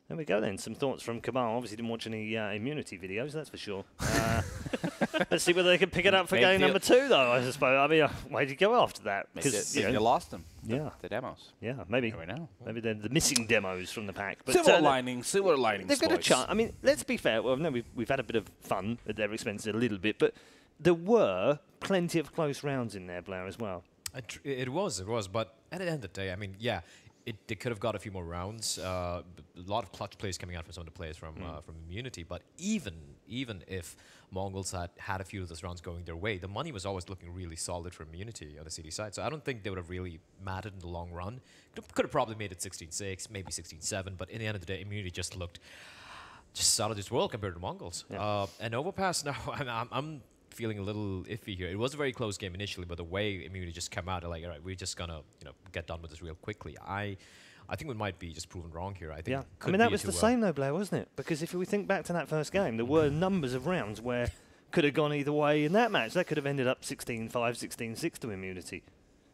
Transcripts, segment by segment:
There we go then. Some thoughts from Kamal. Obviously didn't watch any immunity videos, that's for sure. Let's see whether they can pick it up for game number 2, though, I suppose. I mean, where'd you go after that? Because you lost them. Yeah. The demos. Yeah, maybe. Maybe they're the missing demos from the pack. But silver linings, They've got a chance. I mean, let's be fair. Well, no, we've had a bit of fun at their expense a little bit, but there were plenty of close rounds in there, Blair, as well. It was. But at the end of the day, I mean, yeah, they could have got a few more rounds. A lot of clutch plays coming out from some of the players from Immunity. But even if Mongolz had a few of those rounds going their way, the money was always looking really solid for Immunity on the CD side. So I don't think they would have really mattered in the long run. Could have probably made it 16-6, maybe 16-7. But in the end of the day, Immunity just looked just out of this world compared to Mongolz. Yeah. And Overpass now, I'm feeling a little iffy here. It was a very close game initially, but the way Immunity just came out, like, all right, we're just gonna get done with this real quickly. I think we might be just proven wrong here. I think. Yeah, I mean that was the same though, Blair, wasn't it? Because if we think back to that first game, there were numbers of rounds where could have gone either way in that match. That could have ended up 16-5, 16-6 to Immunity.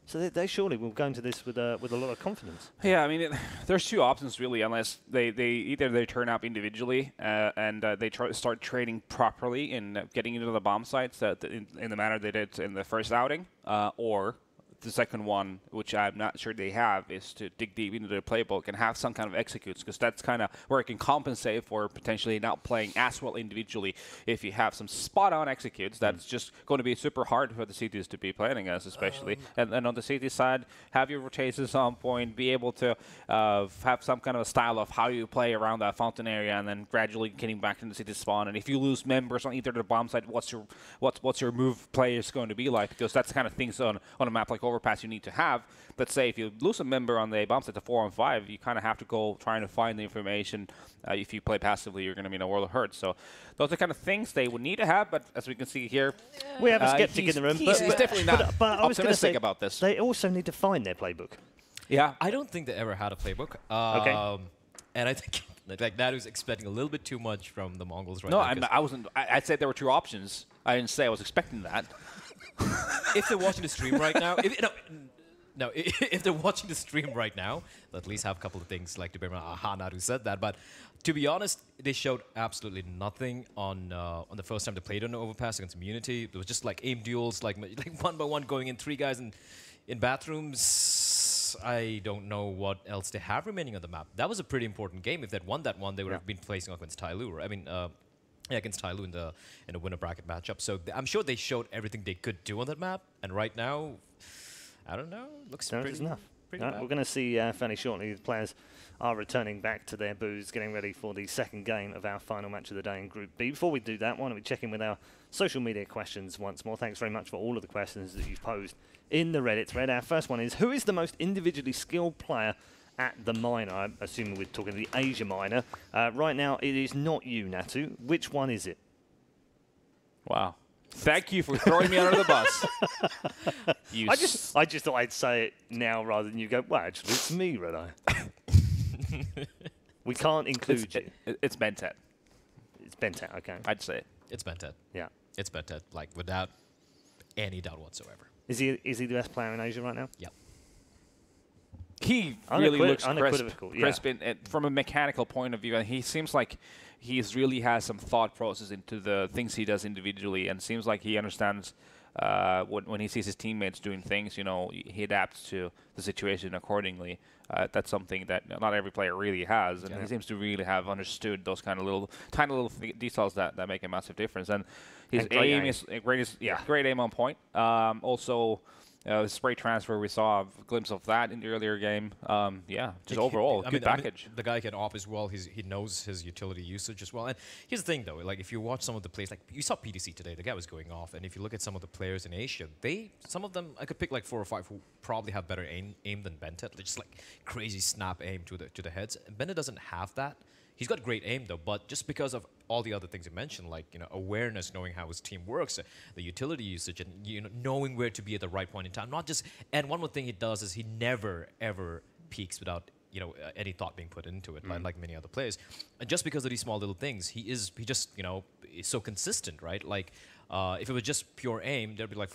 So they surely will go into this with a lot of confidence. Yeah, I mean, there's two options really, unless they either they turn up individually and they start trading properly in getting into the bomb sites in the manner they did in the first outing, or the second one, which I'm not sure they have, is to dig deep into their playbook and have some kind of executes, because that's kind of where it can compensate for potentially not playing as well individually. If you have some spot-on executes, that's just going to be super hard for the CTs to be playing against, especially. And on the CT side, have your rotations on point, be able to have some kind of a style of how you play around that fountain area, and then gradually getting back into CT spawn. And if you lose members on either the bomb side, what's your move play is going to be like? Because that's the kind of things on a map like Overpass you need to have. Let's say if you lose a member on the bomb set to 4-on-5, you kind of have to go trying to find the information. If you play passively, you're going to be in a world of hurt. So those are kind of things they would need to have. But as we can see here, we have a skeptic in the room. He's definitely not but I was optimistic about this. They also need to find their playbook. Yeah, I don't think they ever had a playbook. Okay. And I think like that was expecting a little bit too much from the Mongols right no, now. No, I wasn't. I said there were two options. I didn't say I was expecting that. If they're watching the stream right now, if they're watching the stream right now, they'll at least have a couple of things like to bear in mind. Aha, not who said that. But to be honest, they showed absolutely nothing on the first time they played on Overpass against Immunity. It was just like aim duels, like one by one going in, 3 guys in bathrooms. I don't know what else they have remaining on the map. That was a pretty important game. If they'd won that one, they would have been placing against Tyloo. Right? I mean. Against Tyloo in the winner bracket matchup. So I'm sure they showed everything they could do on that map. And right now, I don't know. Looks pretty enough. Bad. We're going to see fairly shortly. The players are returning back to their booths, getting ready for the second game of our final match of the day in Group B. Before we do that, why don't we check in with our social media questions once more? Thanks very much for all of the questions that you've posed in the Reddit thread. Our first one is, who is the most individually skilled player at the minor? I'm assuming we're talking the Asia minor. Right now, it is not you, Natu. Which one is it? Wow. Thank you for throwing me under the bus. I just thought I'd say it now rather than you go, well, actually, it's me, Red Eye. We can't include you. It's Bentet. It's Bentet, okay. I'd say it. It's Bentet. Yeah. It's Bentet, like, without any doubt whatsoever. Is he the best player in Asia right now? Yep. He really looks crisp yeah. From a mechanical point of view, and he seems like he really has some thought process into the things he does individually, and seems like he understands when he sees his teammates doing things, he adapts to the situation accordingly. That's something that not every player really has, and he seems to really have understood those kind of tiny little details that make a massive difference. And his aim is great aim on point. Also. Spray transfer, we saw a glimpse of that in the earlier game. Overall, good package. The guy can op as well. He knows his utility usage as well. And here's the thing, though. Like, if you watch some of the plays, like you saw PDC today, the guy was going off. And if you look at some of the players in Asia, some of them, I could pick like 4 or 5 who probably have better aim than Bentet. Just like crazy snap aim to the heads. And Bentet doesn't have that. He's got great aim, though, but just because of all the other things you mentioned, like awareness, knowing how his team works, the utility usage, and knowing where to be at the right point in time. And one more thing he does is he never ever peaks without any thought being put into it, like many other players. And just because of these small little things, he just is so consistent, right? Like if it was just pure aim, there'd be like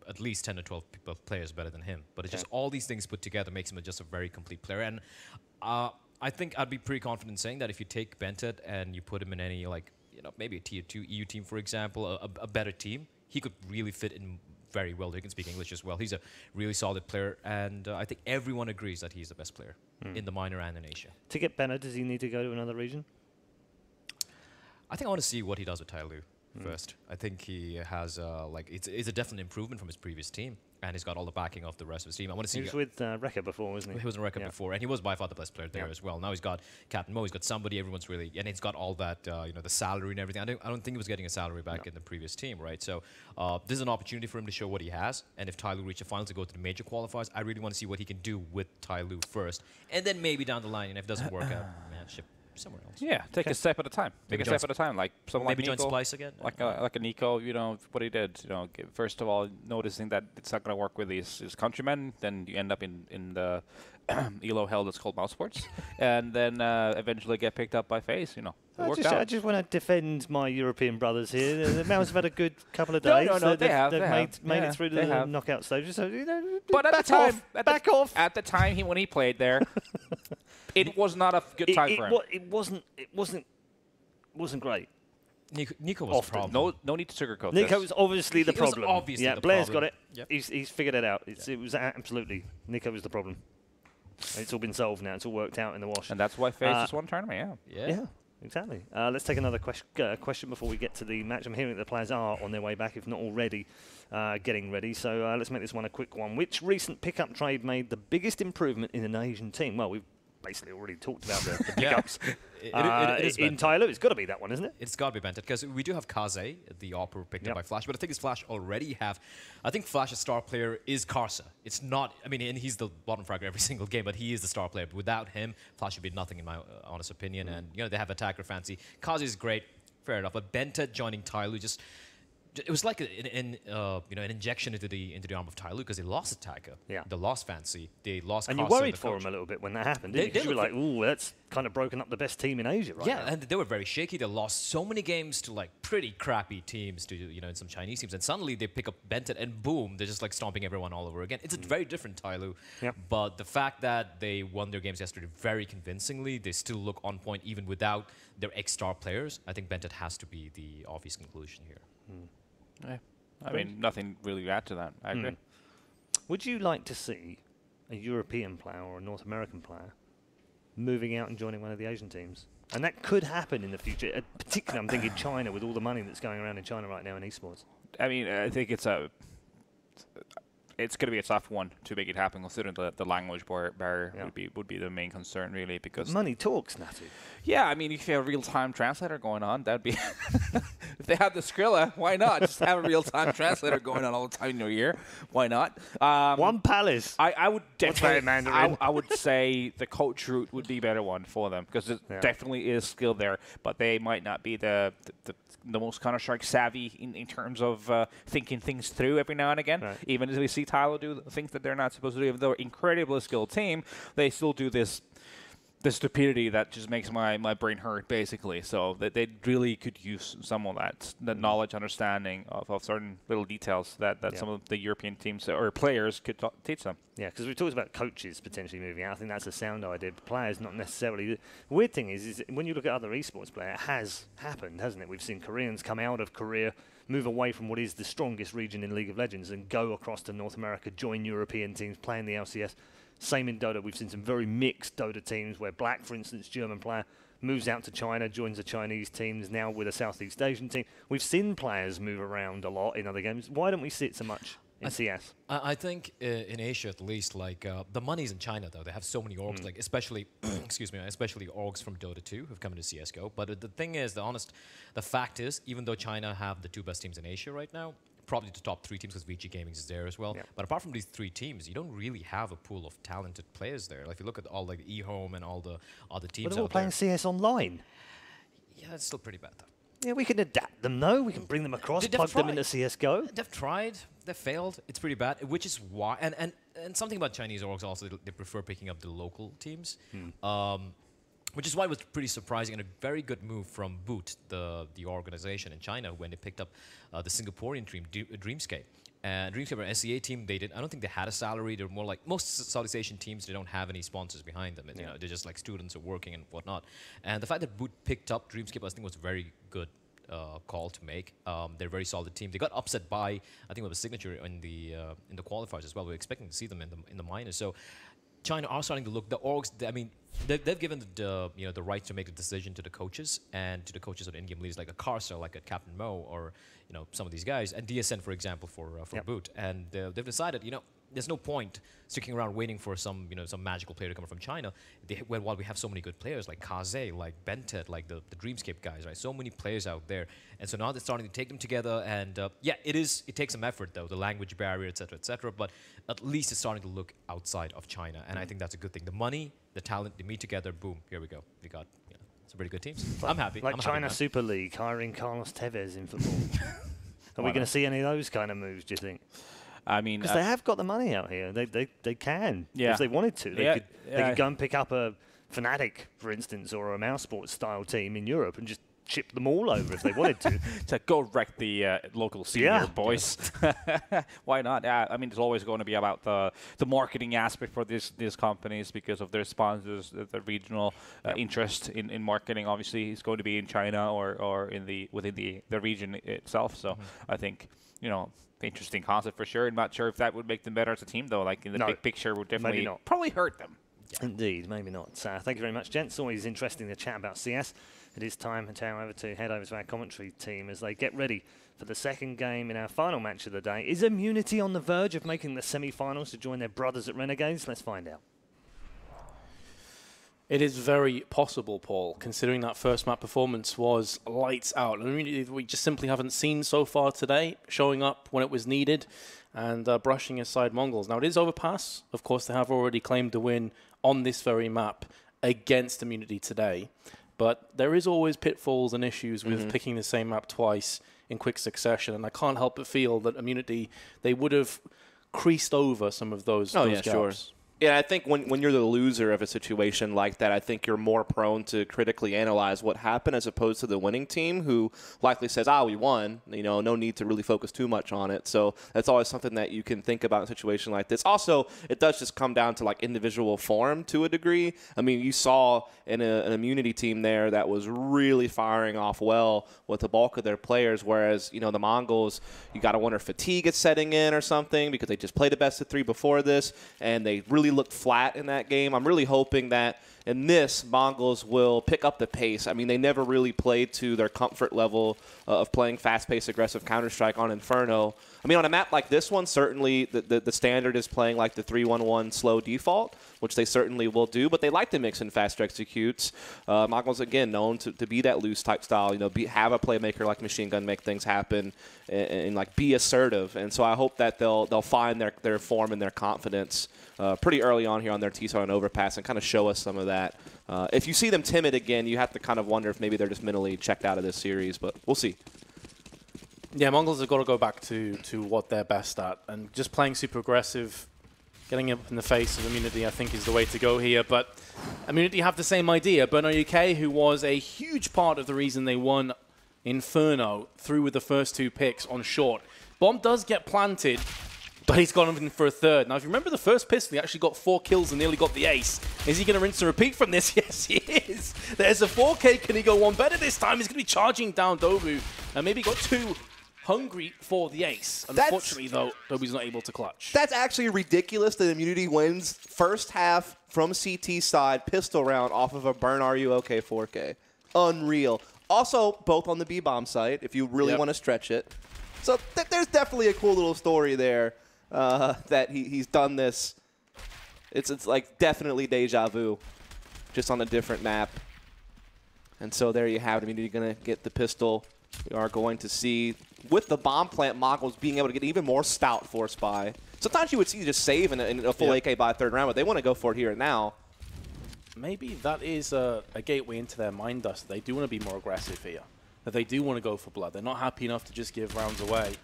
at least 10 or 12 players better than him. But it's just all these things put together makes him just a very complete player. And I think I'd be pretty confident saying that if you take Bentet and you put him in any, like, maybe a tier 2 EU team, for example, a better team, he could really fit in very well. He can speak English as well. He's a really solid player, and I think everyone agrees that he's the best player in the minor and in Asia. To get Bennet, does he need to go to another region? I think I want to see what he does with Tyloo first. I think he has, it's a definite improvement from his previous team, and he's got all the backing of the rest of his team. I want to see. He was with Rekka before, wasn't he? He was in Rekka before, and he was by far the best player there as well. Now he's got Captain Mo, he's got somebody, everyone's really, and he's got all that, the salary and everything. I don't think he was getting a salary back in the previous team, right? So this is an opportunity for him to show what he has, and if Tyloo reach the finals to go to the major qualifiers, I really want to see what he can do with Tyloo first, and then maybe down the line, and if it doesn't work out, ship somewhere else. Yeah, take a step at a time. Take a step at a time. Like someone maybe like join Nico, Splice again. like a Nico. What he did. First of all, noticing that it's not going to work with his countrymen, then you end up in the ELO hell that's called mouse sports, and then eventually get picked up by FaZe. I just want to defend my European brothers here. The Mouse have had a good couple of days. No, they've made it through the knockout stages. So, but at the time, back off. At the time when he played there, it was not a good time for him. It wasn't great. Nico was the problem. No need to sugarcoat Nico this. was obviously the problem. Obviously yeah, the Blair's problem. got it. Yep. He's figured it out. It was absolutely Nico was the problem. It's all been solved now. It's all worked out in the wash. And that's why FaZe just won tournament. Yeah. Exactly. Let's take another question before we get to the match. I'm hearing that the players are on their way back, if not already getting ready. So let's make this one a quick one. Which recent pickup trade made the biggest improvement in an Asian team? Well, we've basically already talked about the pickups. It is in Tyloo, it's got to be that one, isn't it? It's got to be Bentet, because we do have Kaze, the opera picked up by Flash, but the thing is Flash already have, I think Flash's star player is Karsa. It's not, and he's the bottom fragger every single game, but he is the star player. But without him, Flash would be nothing in my honest opinion, and they have attacker fancy. Kaze is great, fair enough, but Bentet joining Tyloo it was like an injection into the arm of Tyloo, because they lost attacker, they lost fancy, they lost. And you worried for him a little bit when that happened, didn't you? Because you were like, "Ooh, that's kind of broken up the best team in Asia, right?" Yeah, and they were very shaky. They lost so many games to like pretty crappy teams, to in some Chinese teams, and suddenly they pick up Bentet, and boom, they're just like stomping everyone all over again. It's a very different Tyloo, but the fact that they won their games yesterday very convincingly, they still look on point even without their ex-star players. I think Bentet has to be the obvious conclusion here. Yeah. I mean, nothing really to add to that. I agree. Would you like to see a European player or a North American player moving out and joining one of the Asian teams? And that could happen in the future. Particularly, I'm thinking China, with all the money that's going around in China right now in esports. I mean, I think it's going to be a tough one to make it happen, considering the language barrier would be the main concern, really, because money talks, Natty. Yeah, I mean, if you have a real-time translator going on, that'd be if they have the Skrilla, why not? Just have a real-time translator going on all the time in your ear. Why not? One Palace. I would definitely. Mandarin? I would say the coach route would be a better one for them, because there definitely is skill there, but they might not be the most Counter-Strike savvy in terms of thinking things through every now and again. Right. Even as we see Tyler do things that they're not supposed to do, even though they're an incredibly skilled team, they still do this stupidity that just makes my brain hurt, basically. So that they really could use some of that knowledge, understanding of certain little details that some of the European teams or players could teach them. Yeah, because we talked about coaches potentially moving out. I think that's a sound idea, but players not necessarily. The weird thing is when you look at other esports players, it has happened, hasn't it? We've seen Koreans come out of Korea, move away from what is the strongest region in League of Legends, and go across to North America, join European teams, play in the LCS. Same in Dota. We've seen some very mixed Dota teams where Black, for instance, German player, moves out to China, joins the Chinese teams, now with a Southeast Asian team. We've seen players move around a lot in other games. Why don't we see it so much in CS? I think in Asia, at least, like the money's in China, though. They have so many orgs, like especially, especially orgs from Dota 2 who've come into CSGO. But the thing is, the fact is, even though China have the two best teams in Asia right now, probably the top three teams, because VG Gaming is there as well. Yeah. But apart from these three teams, you don't really have a pool of talented players there. Like if you look at all like eHome and all the other teams, but they're all playing CS online. Yeah, it's still pretty bad though. Yeah, we can adapt them though. We can bring them across, plug them into CSGO. They've tried, they've failed. It's pretty bad, which is why. And something about Chinese orgs also, they prefer picking up the local teams. Which is why it was pretty surprising and a very good move from Boot, the organization in China, when they picked up the Singaporean team, Dreamscape. And Dreamscape are an SEA team. I don't think they had a salary. They're more like most Southeast Asian teams. They don't have any sponsors behind them. And, you know, they're just like students who are working and whatnot. And the fact that Boot picked up Dreamscape, I think, was a very good call to make. They're a very solid team. They got upset by, I think, with a signature in the qualifiers as well. We're expecting to see them in the minors. So China are starting to look. The orgs, I mean, they've given the right to make the decision to the coaches and to the coaches of the in-game leaders, like a Carcer, like a Captain Mo, or some of these guys, and DSN, for example, for Boot. And they've decided, there's no point sticking around waiting for some magical player to come from China. While we have so many good players like Kaze, like Bentet, like the Dreamscape guys, right? So many players out there, and so now they're starting to take them together. And it takes some effort though, the language barrier, etc. But at least it's starting to look outside of China, and I think that's a good thing. The money, the talent, they meet together. Boom, here we go. We got some pretty good teams. I'm happy. Like I'm China happy Super League hiring Carlos Tevez in football. Are we going to see any of those kind of moves, do you think? I mean, because they have got the money out here. They can, if they wanted to. They could go and pick up a Fnatic, for instance, or a Mouse Sports style team in Europe and just ship them all over if they wanted to. To go wreck the local scene here, boys. Why not? Yeah, I mean, it's always going to be about the marketing aspect for these companies because of their sponsors, the regional interest in marketing. Obviously, is going to be in China or within the region itself. So I think interesting concept for sure. I'm not sure if that would make them better as a team though. Like in the big picture, would definitely probably hurt them. Indeed, maybe not. Thank you very much, gents. Always interesting to chat about CS. It is time, however, to head over to our commentary team as they get ready for the second game in our final match of the day. Is Immunity on the verge of making the semi-finals to join their brothers at Renegades? Let's find out. It is very possible, Paul, considering that first map performance was lights out. I mean, we just simply haven't seen so far today, showing up when it was needed and brushing aside Mongolz. Now, it is Overpass. Of course, they have already claimed the win on this very map against Immunity today. But there is always pitfalls and issues with picking the same map twice in quick succession. And I can't help but feel that Immunity, they would have creased over some of those gaps. Sure. Yeah, I think when you're the loser of a situation like that, I think you're more prone to critically analyze what happened as opposed to the winning team who likely says, we won. No need to really focus too much on it. So that's always something that you can think about in a situation like this. Also, it does just come down to like individual form to a degree. I mean, you saw in an Immunity team there that was really firing off well with the bulk of their players, whereas, the Mongols, you got to wonder if fatigue is setting in or something because they just played a best of 3 before this, and they really looked flat in that game. I'm really hoping that in this, Mongols will pick up the pace. I mean, they never really played to their comfort level of playing fast-paced, aggressive Counter-Strike on Inferno. I mean, on a map like this one, certainly the standard is playing like the 3-1-1 slow default, which they certainly will do, but they like to mix in faster executes. Mongols, again, known to be that loose type style, have a playmaker like Machine Gun make things happen and like be assertive. And so I hope that they'll find their form and their confidence pretty early on here on their T-Star and Overpass and kind of show us some of that. If you see them timid again, you have to kind of wonder if maybe they're just mentally checked out of this series, but we'll see. Yeah, Mongols have got to go back to what they're best at, and just playing super aggressive, getting up in the face of Immunity, I think, is the way to go here. But Immunity have the same idea. Burno UK, who was a huge part of the reason they won Inferno, through with the first 2 picks on short. Bomb does get planted, but he's gone in for a third. Now, if you remember the first pistol, he actually got 4 kills and nearly got the ace. Is he going to rinse and repeat from this? Yes, he is. There's a 4K. Can he go one better this time? He's going to be charging down Dobu. And maybe got 2 hungry for the ace. Unfortunately, though, Dobu's not able to clutch. That's actually ridiculous that Immunity wins first half from CT side pistol round off of a Burn Are You OK 4K. Unreal. Also, both on the B-bomb site, if you really want to stretch it. So there's definitely a cool little story there. That he's done this. It's like definitely deja vu, just on a different map. And so there you have it. I mean, you're going to get the pistol. We are going to see, with the bomb plant, Mongols being able to get even more stout force buy. Sometimes you would see just save in a full AK by 3rd round, but they want to go for it here and now. Maybe that is a gateway into their mind dust. They do want to be more aggressive here. That they do want to go for blood. They're not happy enough to just give rounds away.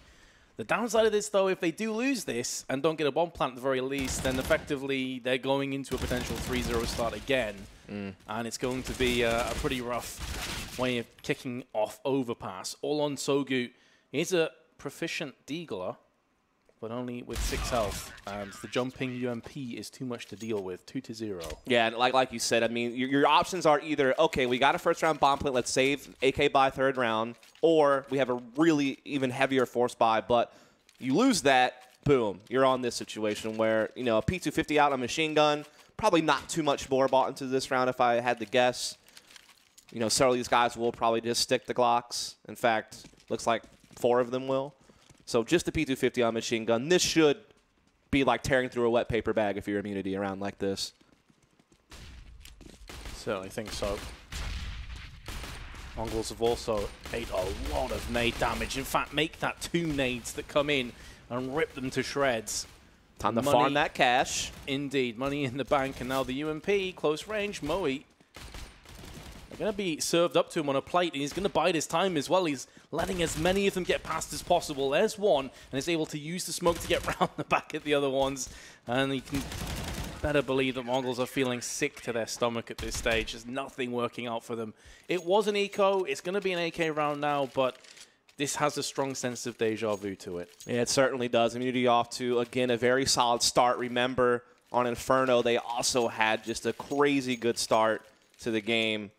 The downside of this, though, if they do lose this and don't get a bomb plant at the very least, then effectively they're going into a potential 3-0 start again. And it's going to be a pretty rough way of kicking off Overpass. All on Sogu is a proficient deagler. but only with 6 health. And the jumping UMP is too much to deal with, 2-0. Yeah, and like you said, I mean, your options are either, okay, we got a first-round bomb plant, let's save AK buy third round, or we have a really even heavier force buy, but you lose that, boom, you're on this situation where, you know, a P250 out on a machine gun, probably not too much more bought into this round if I had to guess. You know, several of these guys will probably just stick the Glocks. In fact, looks like 4 of them will. So just the P250 on machine gun. This should be like tearing through a wet paper bag if you're immunity around like this. Certainly think so. Mongolz have also ate a lot of nade damage. In fact, make that 2 nades that come in and rip them to shreds. Time to farm that cash. Indeed, money in the bank. And now the UMP, close range, Moe. They're going to be served up to him on a plate, and he's going to bide his time as well. He's letting as many of them get past as possible. There's one, and is able to use the smoke to get round the back at the other ones. And he can better believe that Mongolz are feeling sick to their stomach at this stage. There's nothing working out for them. It was an eco. It's going to be an AK round now, but this has a strong sense of deja vu to it. Yeah, it certainly does. Immunity off to, again, a very solid start. Remember, on Inferno, they also had just a crazy good start to the game.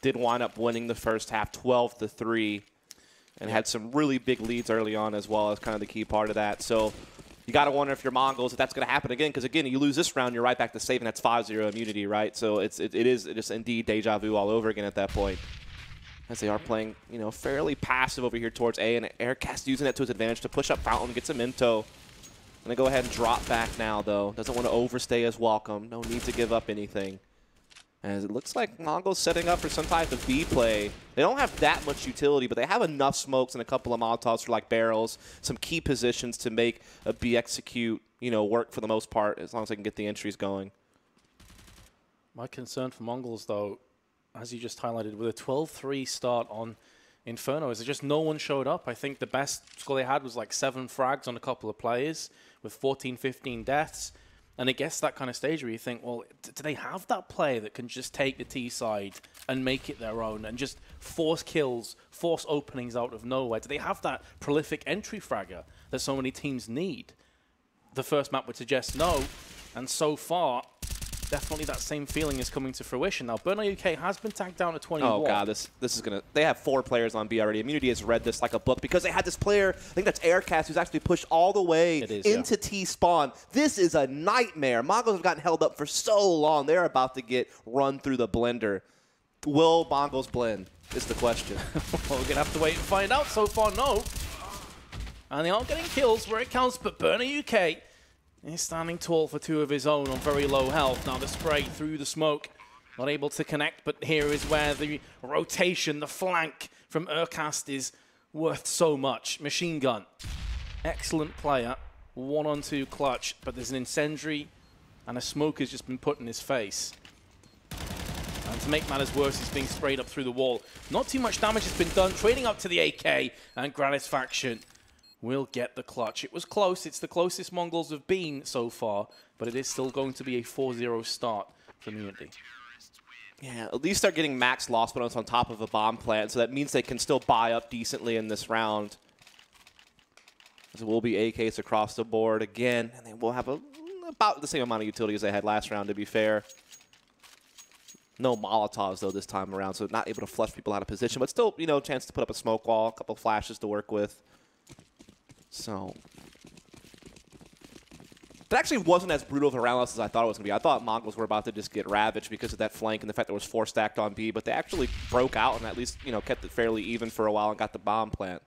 Did wind up winning the first half 12-3 and had some really big leads early on as well as kind of the key part of that. So you got to wonder if you're Mongolz, if that's going to happen again, because, again, you lose this round, you're right back to saving. That's 5-0 immunity, right? So it is indeed deja vu all over again at that point. As they are playing, you know, fairly passive over here towards A, and Aircast using that to his advantage to push up Fountain, get some into. Going to go ahead and drop back now, though. Doesn't want to overstay his welcome. No need to give up anything. As it looks like Mongolz setting up for some type of B play. They don't have that much utility, but they have enough smokes and a couple of Molotovs for like barrels, some key positions to make a B execute, you know, work for the most part, as long as they can get the entries going. My concern for Mongolz, though, as you just highlighted, with a 12-3 start on Inferno, is that just no one showed up. I think the best score they had was like 7 frags on a couple of players with 14, 15 deaths. And it gets that kind of stage where you think, well, do they have that player that can just take the T side and make it their own and just force kills, force openings out of nowhere? Do they have that prolific entry fragger that so many teams need? The first map would suggest no. And so far, definitely that same feeling is coming to fruition. Now, Burnout UK has been tagged down to 21. Oh, God, this is going to... They have 4 players on B already. Immunity has read this like a book because they had this player, I think that's Aircast, who's actually pushed all the way into T-spawn. This is a nightmare. Mongolz have gotten held up for so long. They're about to get run through the blender. Will Mongolz blend is the question. Well, we're going to have to wait and find out. So far, no. And they aren't getting kills where it counts, but Burnout UK... he's standing tall for 2 of his own on very low health. Now the spray through the smoke. Not able to connect, but here is where the rotation, the flank from Aircast is worth so much. Machine gun. Excellent player. 1-on-2 clutch, but there's an incendiary and a smoke has just been put in his face. And to make matters worse, he's being sprayed up through the wall. Not too much damage has been done. Trading up to the AK and Gratisfaction will get the clutch. It was close. It's the closest Mongolz have been so far, but it is still going to be a 4-0 start for Immunity. Yeah, at least they're getting max loss bonus on top of a bomb plant, so that means they can still buy up decently in this round. There will be AKs across the board again, and they will have about the same amount of utility as they had last round, to be fair. No Molotovs, though, this time around, so not able to flush people out of position, but still, you know, chance to put up a smoke wall, a couple of flashes to work with. So, that actually wasn't as brutal of a round as I thought it was going to be. I thought Mongolz were about to just get ravaged because of that flank and the fact there was 4 stacked on B, but they actually broke out and at least, you know, kept it fairly even for a while and got the bomb plant.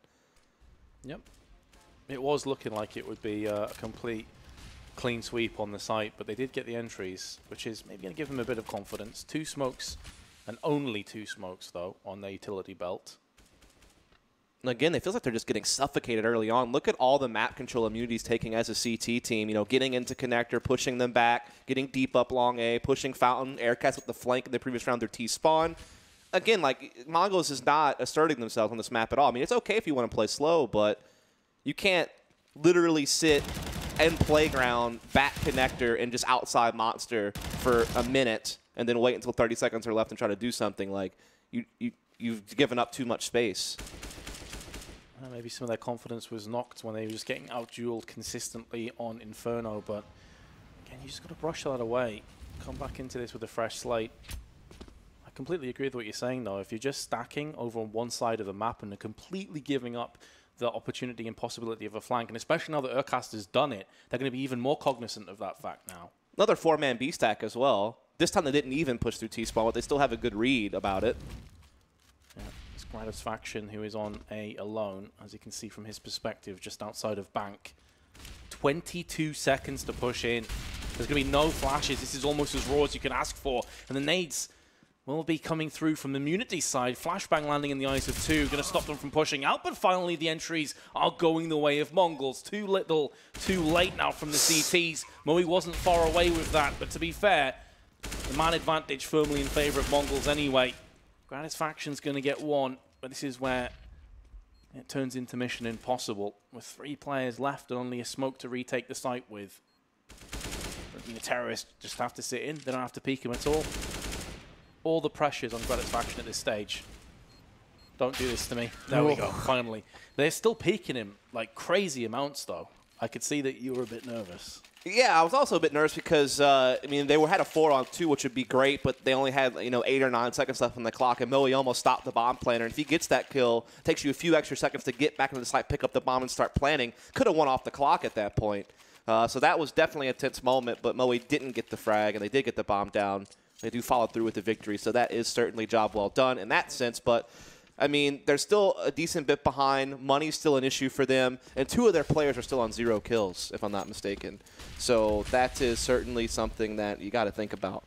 Yep. It was looking like it would be a complete clean sweep on the site, but they did get the entries, which is maybe going to give them a bit of confidence. 2 smokes, and only 2 smokes, though, on their utility belt. And again, it feels like they're just getting suffocated early on. Look at all the map control Immunity's taking as a CT team. You know, getting into connector, pushing them back, getting deep up long A, pushing Fountain, Aircast with the flank in the previous round, their T-spawn. Again, like, Mongolz is not asserting themselves on this map at all. I mean, it's okay if you want to play slow, but you can't literally sit end playground, back connector, and just outside monster for a minute and then wait until 30 seconds are left and try to do something. Like, you've given up too much space. Maybe some of their confidence was knocked when they were just getting out-dueled consistently on Inferno, but again, you just got to brush that away. Come back into this with a fresh slate. I completely agree with what you're saying, though. If you're just stacking over on one side of the map and completely giving up the opportunity and possibility of a flank, and especially now that Urcast has done it, they're going to be even more cognizant of that fact now. Another 4-man B stack as well. This time they didn't even push through T-spawn, but they still have a good read about it. Yeah, it's Gratisfaction, who is on A alone, as you can see from his perspective, just outside of Bank. 22 seconds to push in. There's going to be no flashes. This is almost as raw as you can ask for. And the nades will be coming through from the Immunity side. Flashbang landing in the eyes of two, going to stop them from pushing out. But finally, the entries are going the way of Mongolz. Too little, too late now from the CTs. Moe wasn't far away with that, but to be fair, the man advantage firmly in favor of Mongolz anyway. Gratisfaction's going to get one, but this is where it turns into mission impossible. With 3 players left and only a smoke to retake the site with. The terrorists just have to sit in. They don't have to peek him at all. All the pressure's on Gratisfaction at this stage. Don't do this to me. There we go, finally. They're still peeking him like crazy amounts, though. I could see that you were a bit nervous. Yeah, I was also a bit nervous because, I mean, they had a 4-on-2, which would be great, but they only had, 8 or 9 seconds left on the clock, and Moe almost stopped the bomb planner. And if he gets that kill, it takes you a few extra seconds to get back into the site, pick up the bomb, and start planning. Could have won off the clock at that point. So that was definitely a tense moment, but Moe didn't get the frag, and they did get the bomb down. They do follow through with the victory, so that is certainly job well done in that sense. But, I mean, they're still a decent bit behind. Money's still an issue for them, and 2 of their players are still on 0 kills, if I'm not mistaken. So that is certainly something that you got to think about.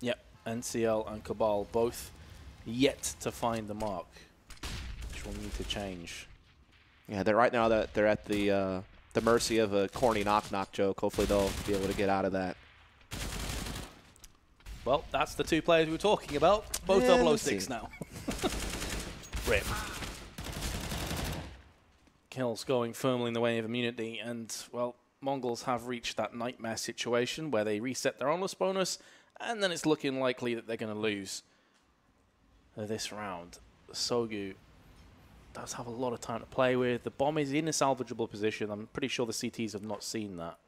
Yep, NCL and Cabal both yet to find the mark, which will need to change. Yeah, they're right now that they're at the mercy of a corny knock-knock joke. Hopefully they'll be able to get out of that. Well, that's the 2 players we were talking about. Both 006 now. Rip. Kills going firmly in the way of Immunity, and, well, Mongolz have reached that nightmare situation where they reset their onless bonus, and then it's looking likely that they're going to lose this round. Sogu does have a lot of time to play with. The bomb is in a salvageable position. I'm pretty sure the CTs have not seen that.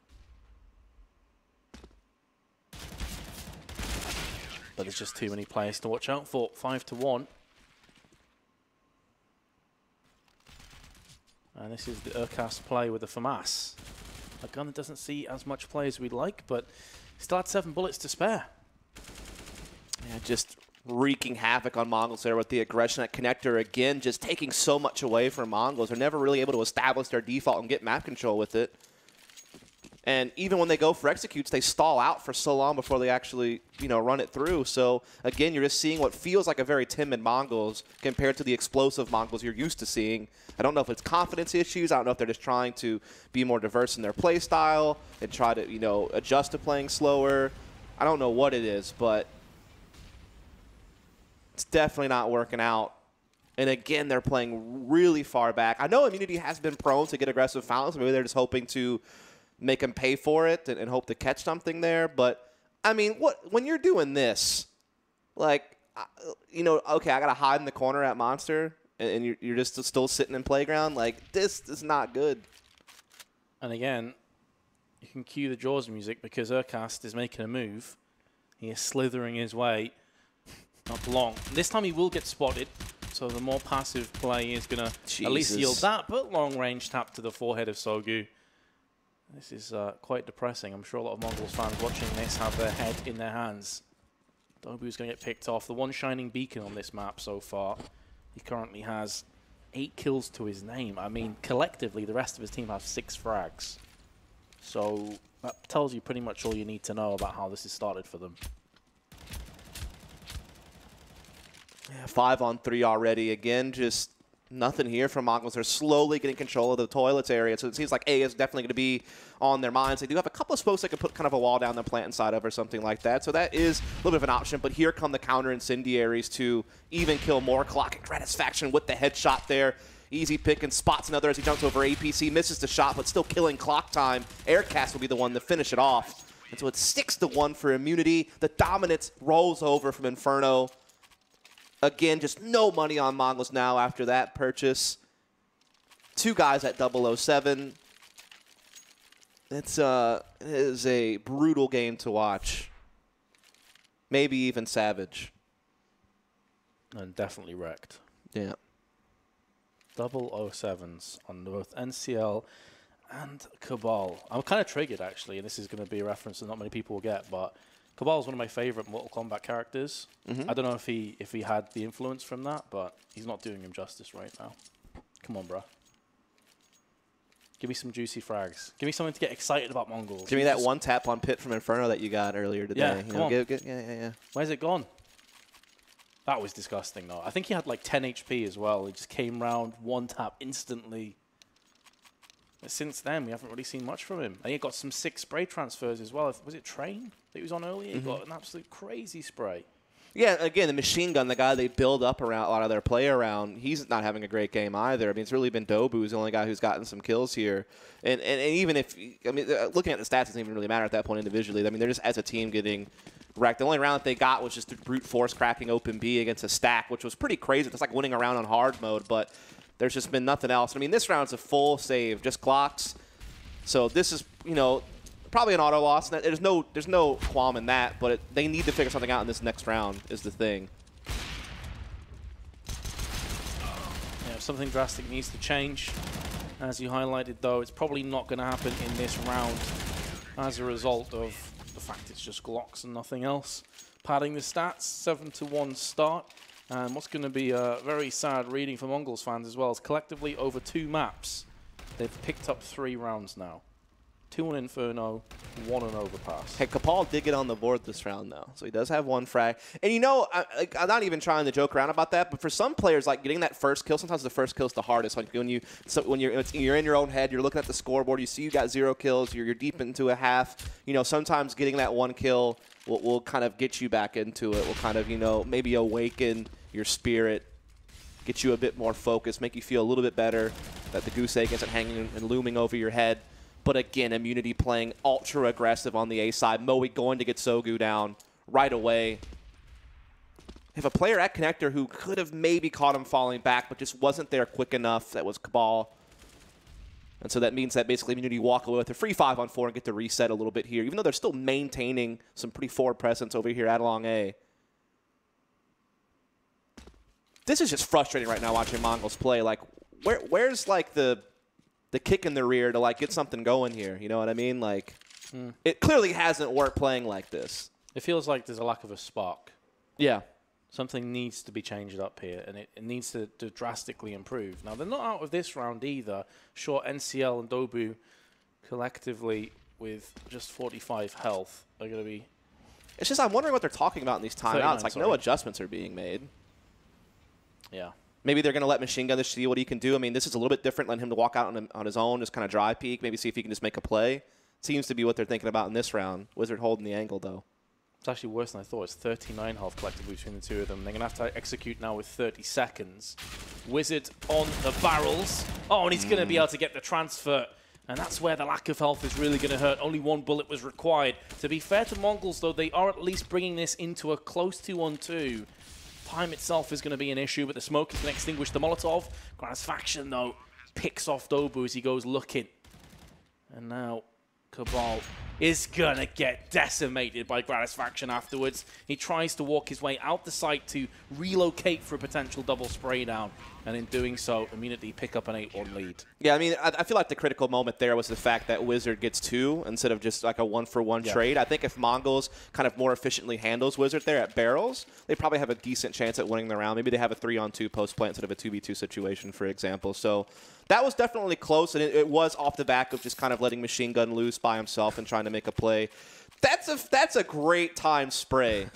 But there's just too many players to watch out for. 5-1. And this is the Urcast play with the FAMAS. A gun that doesn't see as much play as we'd like, but still had 7 bullets to spare. Yeah, just wreaking havoc on Mongolz there with the aggression at connector. Again, just taking so much away from Mongolz. They're never really able to establish their default and get map control with it. And even when they go for executes, they stall out for so long before they actually, run it through. So, again, you're just seeing what feels like a very timid Mongolz compared to the explosive Mongolz you're used to seeing. I don't know if it's confidence issues. I don't know if they're just trying to be more diverse in their play style and try to, adjust to playing slower. I don't know what it is, but it's definitely not working out. And, again, they're playing really far back. I know Immunity has been prone to get aggressive fouls. Maybe they're just hoping to make them pay for it and hope to catch something there. But, I mean, when you're doing this, like, okay, I got to hide in the corner at Monster, and you're just still sitting in Playground. Like, this is not good. And, again, you can cue the Jaws music because Urcast is making a move. He is slithering his way up long. This time he will get spotted, so the more passive play is going to at least yield that. But long-range tap to the forehead of Sogu. This is quite depressing. I'm sure a lot of Mongolz fans watching this have their head in their hands. Dobu's going to get picked off. The one shining beacon on this map so far. He currently has 8 kills to his name. I mean, collectively, the rest of his team have 6 frags. So that tells you pretty much all you need to know about how this has started for them. Yeah, 5-on-3 already. Again, just nothing here from Mongolz. They're slowly getting control of the toilets area, so it seems like A is definitely going to be on their minds. They do have a couple of spokes they could put kind of a wall down the plant inside of or something like that, so that is a little bit of an option. But here come the counter incendiaries to even kill more. Clock and Gratisfaction with the headshot there. Easy pick and spots another as he jumps over APC, misses the shot, but still killing clock time. Aircast will be the one to finish it off. And so it's 6-1 for Immunity. The dominance rolls over from Inferno. Again, just no money on Mongolz now after that purchase. 2 guys at 007. It is a brutal game to watch. Maybe even savage. And definitely wrecked. Yeah. 007s on both NCL and Cabal. I'm kind of triggered, actually, and this is going to be a reference that not many people will get, but Cabal is one of my favorite Mortal Kombat characters. I don't know if he had the influence from that, but he's not doing him justice right now. Come on, bro. Give me some juicy frags. Give me something to get excited about Mongolz. Give me that one tap on Pit from Inferno that you got earlier today. Yeah, you come know, on. Yeah. Where's it gone? That was disgusting, though. I think he had like 10 HP as well. He just came round, one tap instantly. But since then, we haven't really seen much from him. And he got some sick spray transfers as well. Was it Train that he was on earlier? He got an absolute crazy spray. Yeah, again, the machine gun, the guy they build up around a lot of their play around, he's not having a great game either. I mean, it's really been Dobu who's the only guy who's gotten some kills here. And even if, I mean, looking at the stats doesn't even really matter at that point individually. I mean, they're just, as a team, getting wrecked. The only round that they got was just brute force cracking open B against a stack, which was pretty crazy. It's like winning a round on hard mode, but there's just been nothing else. I mean, this round's a full save, just clocks. So this is, you know, probably an auto loss. There's no qualm in that, but they need to figure something out in this next round is the thing. Yeah, if something drastic needs to change. As you highlighted, though, it's probably not going to happen in this round as a result of the fact it's just Glocks and nothing else. Padding the stats, 7-1 start. And what's going to be a very sad reading for Mongolz fans as well is collectively over 2 maps, they've picked up 3 rounds now. 2 on Inferno, 1 on Overpass. Hey, Kapal did get on the board this round, though, so he does have 1 frag. And you know, I'm not even trying to joke around about that, but for some players, like getting that first kill, sometimes the first kill is the hardest. Like when you're in your own head, you're looking at the scoreboard, you see you got 0 kills, you're deep into a half. You know, sometimes getting that 1 kill will kind of get you back into it. Will kind of, you know, maybe awaken your spirit, get you a bit more focused, make you feel a little bit better that the goose egg isn't hanging and looming over your head. But again, Immunity playing ultra aggressive on the A side. Moe going to get Sogu down right away. If a player at Connector who could have maybe caught him falling back, but just wasn't there quick enough, that was Cabal. And so that means that basically Immunity walk away with a free 5-on-4 and get to reset a little bit here, even though they're still maintaining some pretty forward presence over here at Long A. This is just frustrating right now watching Mongolz play. Like, where's like the kick in the rear to like get something going here? You know what I mean? Like, it clearly hasn't worked playing like this. It feels like there's a lack of a spark. Yeah. Something needs to be changed up here, and it needs to drastically improve. Now, they're not out of this round either. Sure, NCL and Dobu collectively with just 45 health are going to be... It's just I'm wondering what they're talking about in these timeouts. Like, sorry. no adjustments are being made. Yeah. Maybe they're going to let Machine Gun see what he can do. I mean, this is a little bit different, letting him to walk out on his own, just kind of dry peek, maybe see if he can just make a play. Seems to be what they're thinking about in this round. Wizard holding the angle, though. It's actually worse than I thought. It's 39 health collectively between the two of them. They're going to have to execute now with 30 seconds. Wizard on the barrels. Oh, and he's going to be able to get the transfer. And that's where the lack of health is really going to hurt. Only 1 bullet was required. To be fair to Mongolz, though, they are at least bringing this into a close 2-on-2. Time itself is going to be an issue, but the smoke is going to extinguish the Molotov. Gratisfaction, though, picks off Dobu as he goes looking. And now Cabal is going to get decimated by Gratisfaction afterwards. He tries to walk his way out the site to relocate for a potential double spray down. And in doing so, Immunity pick up an 8-1 lead. Yeah, I mean, I feel like the critical moment there was the fact that Wizard gets 2 instead of just like a 1-for-1 trade. I think if Mongolz kind of more efficiently handles Wizard there at barrels, they probably have a decent chance at winning the round. Maybe they have a 3-on-2 post-play instead of a 2v2 situation, for example. So that was definitely close, and it was off the back of just kind of letting Machine Gun loose by himself and trying to make a play. That's a great time spray.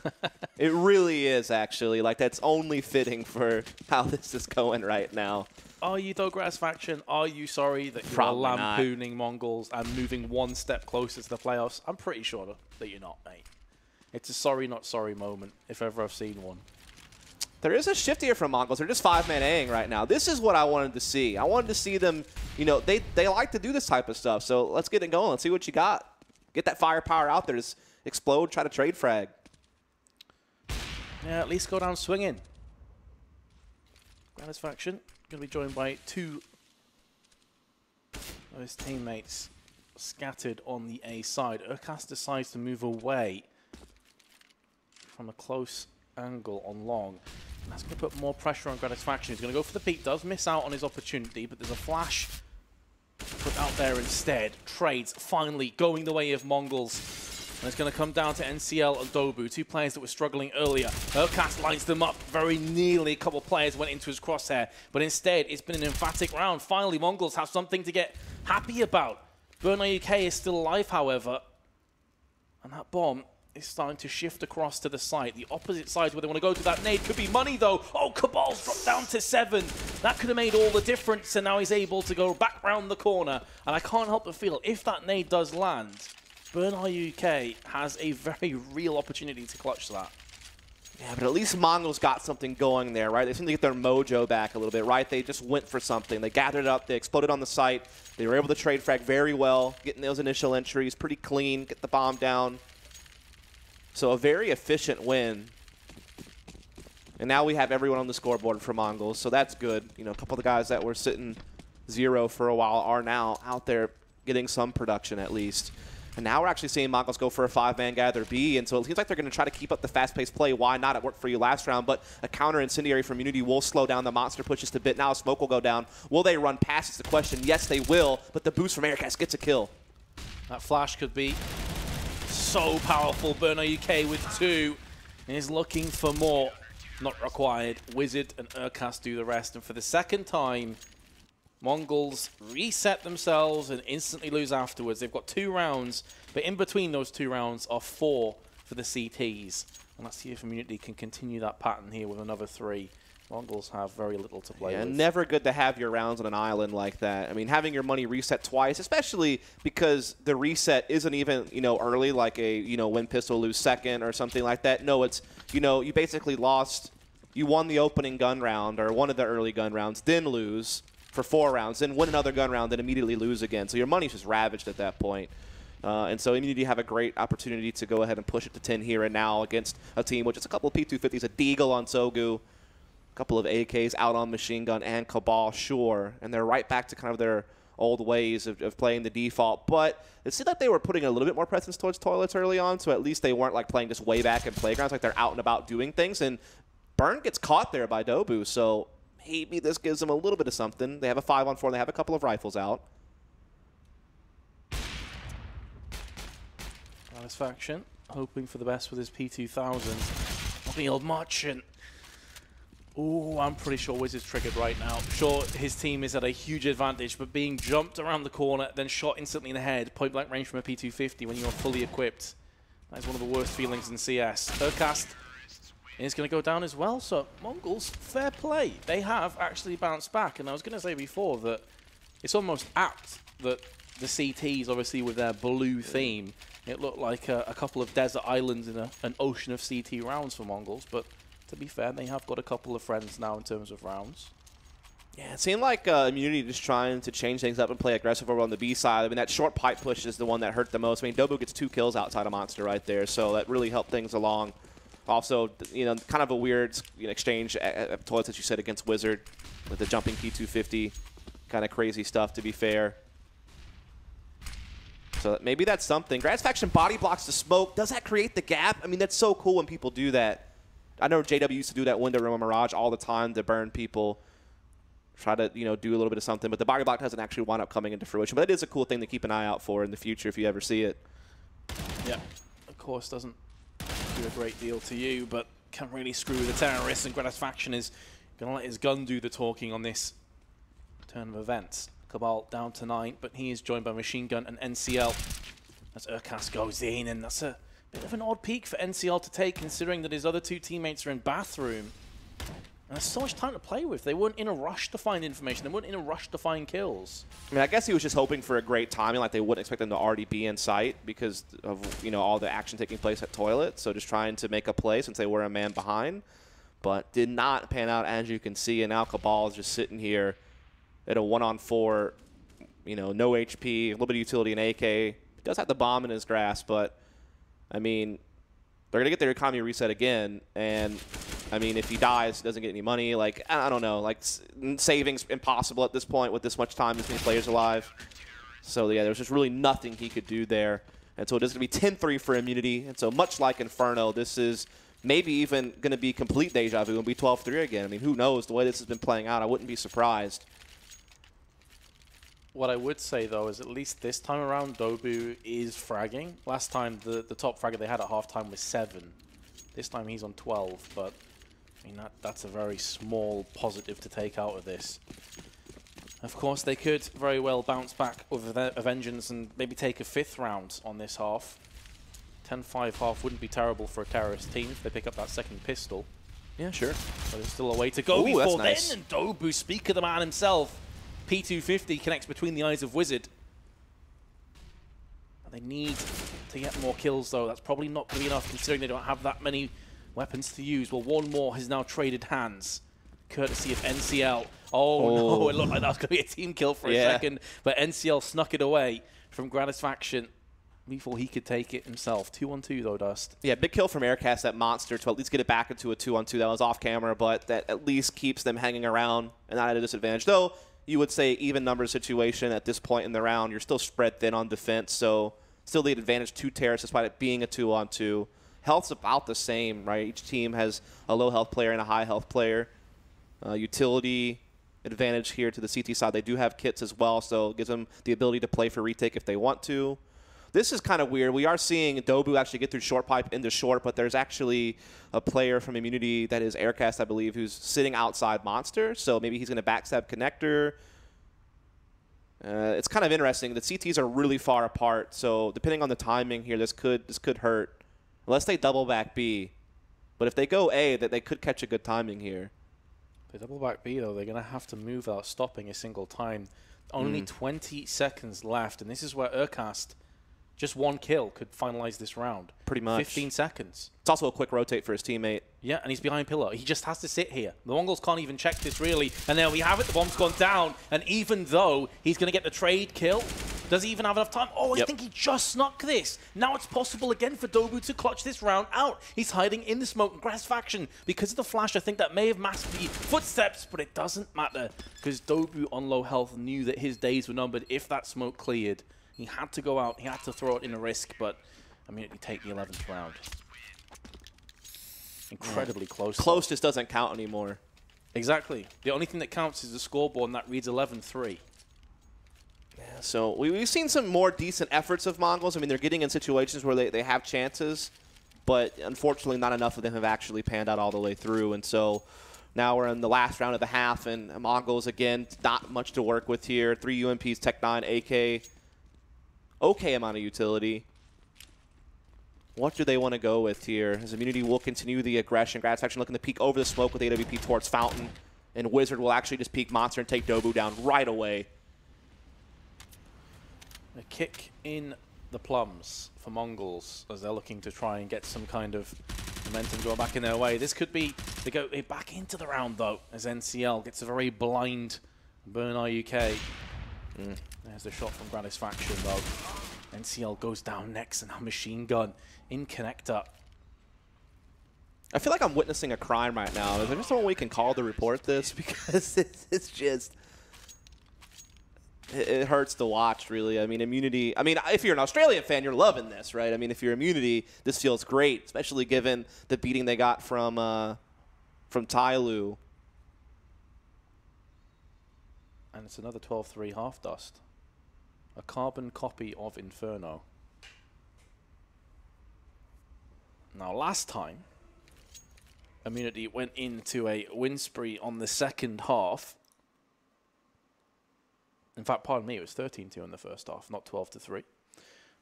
It really is, actually. Like, that's only fitting for how this is going right now. Are you, though, Gratisfaction? Are you sorry that you are lampooning Mongolz and moving 1 step closer to the playoffs? I'm pretty sure that you're not, mate. It's a sorry, not sorry moment, if ever I've seen one. There is a shift here from Mongolz. They're just 5-man Aing right now. This is what I wanted to see. I wanted to see them, you know, they like to do this type of stuff. So let's get it going. Let's see what you got. Get that firepower out there. Just explode, try to trade frag. Yeah, at least go down swinging. Gratisfaction going to be joined by 2 His teammates scattered on the A side. Urkas decides to move away from a close angle on long. And that's going to put more pressure on Gratisfaction. He's going to go for the peak. Does miss out on his opportunity, but there's a flash put out there instead. Trades finally going the way of Mongolz. And it's going to come down to NCL and Dobu, two players that were struggling earlier. Urkas lines them up very nearly. A couple of players went into his crosshair. But instead, it's been an emphatic round. Finally, Mongolz have something to get happy about. Burner UK is still alive, however. And that bomb is starting to shift across to the side. The opposite side where they want to go to that nade could be money, though. Oh, Cabal's dropped down to 7. That could have made all the difference, and now he's able to go back round the corner. And I can't help but feel, if that nade does land, Burner UK has a very real opportunity to clutch that. Yeah, but at least Mongolz got something going there, right? They seem to get their mojo back a little bit, right? They just went for something. They gathered it up. They exploded on the site. They were able to trade frag very well, getting those initial entries pretty clean, get the bomb down. So a very efficient win. And now we have everyone on the scoreboard for Mongolz, so that's good. You know, a couple of the guys that were sitting 0 for a while are now out there getting some production at least. And now we're actually seeing Mongolz go for a 5-man gather B, and so it seems like they're going to try to keep up the fast-paced play. Why not? It worked for you last round, but a counter incendiary from Unity will slow down the monster push just a bit. Now smoke will go down. Will they run past is the question. Yes, they will, but the boost from Aircast gets a kill. That flash could be so powerful. Burner UK with 2 is looking for more. Not required. Wizard and Urkas do the rest, and for the second time, Mongolz reset themselves and instantly lose afterwards. They've got 2 rounds, but in between those 2 rounds are 4 for the CTs. And let's see if Immunity can continue that pattern here with another 3. Mongolz have very little to play with. Never good to have your rounds on an island like that. I mean, having your money reset twice, especially because the reset isn't even, you know, early, like a, you know, win pistol, lose second or something like that. No, it's, you know, you basically lost, you won the opening gun round or one of the early gun rounds, then lose for 4 rounds, then win another gun round, then immediately lose again. So your money's just ravaged at that point. And so Immunity have a great opportunity to go ahead and push it to 10 here and now against a team which is a couple of P250s, a Deagle on Sogu, a couple of AKs out on Machine Gun and Cabal, sure. And they're right back to kind of their old ways of playing the default. But it seemed like they were putting a little bit more presence towards toilets early on, so at least they weren't like playing just way back in playgrounds, like they're out and about doing things. And Burn gets caught there by Dobu, so maybe this gives them a little bit of something. They have a 5-on-4, and they have a couple of rifles out. Gratisfaction, hoping for the best with his P2000. Not the old Merchant. Ooh, I'm pretty sure Wizard's triggered right now. Sure, his team is at a huge advantage, but being jumped around the corner, then shot instantly in the head, point-blank range from a P250 when you are fully equipped, that is one of the worst feelings in CS. Urkas is going to go down as well, so Mongolz, fair play. They have actually bounced back, and I was going to say before that it's almost apt that the CTs, obviously with their blue theme, it looked like a couple of desert islands in an ocean of CT rounds for Mongolz, but to be fair, they have got a couple of friends now in terms of rounds. Yeah, it seemed like Immunity just trying to change things up and play aggressive over on the B side. I mean, that short pipe push is the one that hurt the most. I mean, Dobu gets 2 kills outside of Monster right there, so that really helped things along. Also, you know, kind of a weird exchange at toilets that you said against Wizard with the jumping P250. Kind of crazy stuff, to be fair. So maybe that's something. Gratisfaction body blocks the smoke. Does that create the gap? I mean, that's so cool when people do that. I know JW used to do that window room Mirage all the time to burn people. Try to, you know, do a little bit of something. But the body block doesn't actually wind up coming into fruition. But it is a cool thing to keep an eye out for in the future if you ever see it. Yeah, of course, doesn't do a great deal to you, but can really screw the terrorists, and Gratisfaction is going to let his gun do the talking on this turn of events. Cabal down to 9, but he is joined by Machine Gun and NCL as Urkas goes in, and that's a bit of an odd peak for NCL to take, considering that his other 2 teammates are in bathroom. And there's so much time to play with. They weren't in a rush to find information. They weren't in a rush to find kills. I mean, I guess he was just hoping for a great timing, like they wouldn't expect them to already be in sight because of, you know, all the action taking place at toilet. So just trying to make a play since they were a man behind. But did not pan out, as you can see. And now Cabal is just sitting here at a 1-on-4, you know, no HP, a little bit of utility in AK. He does have the bomb in his grasp, but I mean, they're going to get their economy reset again, and, I mean, if he dies, he doesn't get any money. Like, I don't know. Like, saving's impossible at this point with this much time, this many players alive. So yeah, there's just really nothing he could do there. And so it is going to be 10-3 for Immunity. And so much like Inferno, this is maybe even going to be complete deja vu and be 12-3 again. I mean, who knows? The way this has been playing out, I wouldn't be surprised. What I would say, though, is at least this time around, Dobu is fragging. Last time, the top fragger they had at halftime was 7. This time he's on 12, but I mean, that's a very small positive to take out of this. Of course, they could very well bounce back with a vengeance and maybe take a 5th round on this half. 10-5 half wouldn't be terrible for a terrorist team if they pick up that second pistol. Yeah, sure. But there's still a way to go Ooh, before that's then. nice. And Dobu, speak of the man himself. P250 connects between the eyes of Wizard. They need to get more kills, though. That's probably not going to be enough, considering they don't have that many weapons to use. Well, one more has now traded hands, courtesy of NCL. Oh, no, it looked like that was going to be a team kill for a second, but NCL snuck it away from Gratisfaction before he could take it himself. 2-on-2, though, Dust. Yeah, big kill from Aircast, that monster, to at least get it back into a 2-on-2. That was off camera, but that at least keeps them hanging around and not at a disadvantage. Though, you would say even number situation at this point in the round, you're still spread thin on defense, so still the advantage to Terrace despite it being a 2-on-2. Health's about the same, right? Each team has a low health player and a high health player. Utility advantage here to the CT side. They do have kits as well, so it gives them the ability to play for retake if they want to. This is kind of weird. We are seeing Dobu actually get through short pipe into short, but there's actually a player from Immunity that is Aircast, I believe, who's sitting outside Monster, so maybe he's going to backstab Connector. It's kind of interesting. The CTs are really far apart, so depending on the timing here, this could hurt. Unless they double back B. But if they go A, that they could catch a good timing here. If they double back B, though, they're going to have to move without stopping a single time. Only 20 seconds left, and this is where Urcast, just one kill, could finalize this round. Pretty much. 15 seconds. It's also a quick rotate for his teammate. Yeah, and he's behind pillar. He just has to sit here. The Mongols can't even check this, really. And there we have it. The bomb's gone down. And even though he's going to get the trade kill, does he even have enough time? Oh, I think he just snuck this. Now it's possible again for Dobu to clutch this round out. He's hiding in the smoke. Gratisfaction, because of the flash, I think that may have masked the footsteps, but it doesn't matter. Because Dobu on low health knew that his days were numbered if that smoke cleared. He had to go out. He had to throw it in a risk, but I mean, he take the 11th round. Incredibly close. Close just doesn't count anymore. Exactly. The only thing that counts is the scoreboard, and that reads 11-3. Yeah, so we've seen some more decent efforts of Mongolz. I mean, they're getting in situations where they have chances, but unfortunately not enough of them have actually panned out all the way through. And so now we're in the last round of the half, and Mongolz, again, not much to work with here. 3 UMPs, Tech 9, AK. Okay amount of utility. What do they want to go with here? As Immunity will continue the aggression. Gratisfaction looking to peek over the smoke with AWP towards Fountain. And Wizard will actually just peek Monster and take Dobu down right away. A kick in the plums for Mongolz as they're looking to try and get some kind of momentum going back in their way. This could be, they go back into the round though, as NCL gets a very blind Burn IUK. There's the shot from Gratisfaction though. NCL goes down next and a machine gun in connector. I feel like I'm witnessing a crime right now. Is there just someone we can call to report this? Because it's just... It hurts to watch, really. I mean, Immunity... I mean, if you're an Australian fan, you're loving this, right? I mean, if you're Immunity, this feels great, especially given the beating they got from Tyloo. And it's another 12-3 half dust. A carbon copy of Inferno. Now, last time, Immunity went into a win spree on the second half. In fact, pardon me, it was 13-2 in the first half, not 12-3.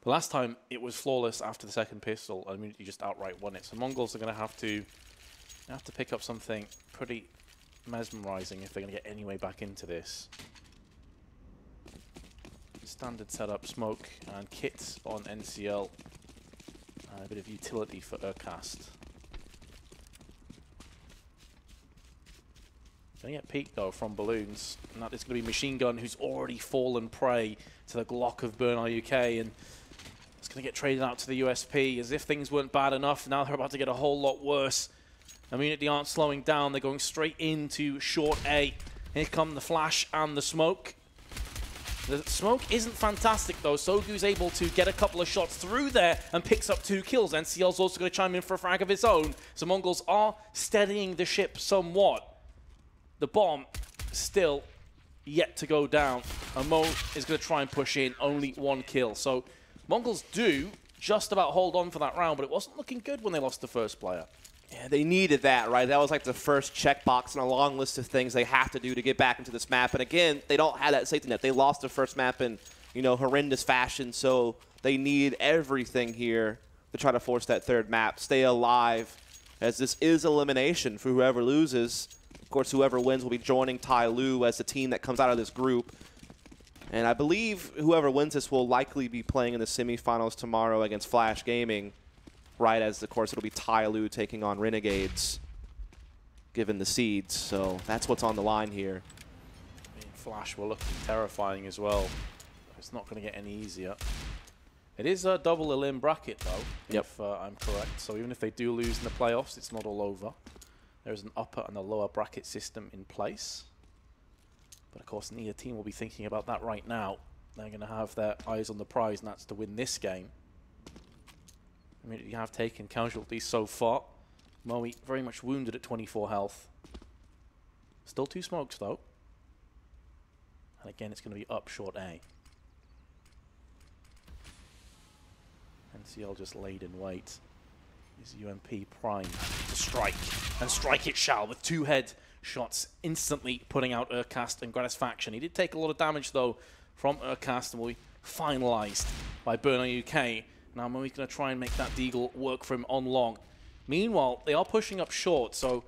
But last time, it was flawless after the second pistol, and Immunity just outright won it. So Mongolz are going to have to pick up something pretty mesmerizing if they're going to get any way back into this. Standard setup, smoke and kit on NCL. A bit of utility for Urcast. Going to get peeked though from balloons. And that is going to be Machine Gun, who's already fallen prey to the Glock of Burn IUK, and it's going to get traded out to the USP. As if things weren't bad enough, now they're about to get a whole lot worse. Immunity aren't slowing down. They're going straight into short A. Here come the flash and the smoke. The smoke isn't fantastic though. Sogu's able to get a couple of shots through there and picks up 2 kills. NCL's also going to chime in for a frag of his own. So Mongolz are steadying the ship somewhat. The bomb still yet to go down. And Mo is going to try and push in. Only 1 kill. So Mongolz do just about hold on for that round, but it wasn't looking good when they lost the first player. Yeah, they needed that, right? That was like the first checkbox in a long list of things they have to do to get back into this map. And again, they don't have that safety net. They lost the first map in, you know, horrendous fashion, so they need everything here to try to force that third map, stay alive, as this is elimination for whoever loses. Of course, whoever wins will be joining Tai Lu as the team that comes out of this group. And I believe whoever wins this will likely be playing in the semifinals tomorrow against Flash Gaming. Right, as of course it'll be Tai Lu taking on Renegades, given the seeds. So that's what's on the line here. I mean, Flash were looking terrifying as well. It's not going to get any easier. It is a double elim bracket though, if I'm correct. So even if they do lose in the playoffs, it's not all over. There's an upper and a lower bracket system in place. But of course, neither team will be thinking about that right now. They're going to have their eyes on the prize, and that's to win this game. I mean, you have taken casualties so far. Moe very much wounded at 24 health. Still 2 smokes though. And again, it's going to be up short A. NCL just laid in wait. Is UMP prime to strike. And strike it shall with 2 head shots, instantly putting out Urcast and Gratisfaction. He did take a lot of damage though from Urcast and will be finalized by Burner UK. Now Moe's going to try and make that Deagle work for him on long. Meanwhile, they are pushing up short, so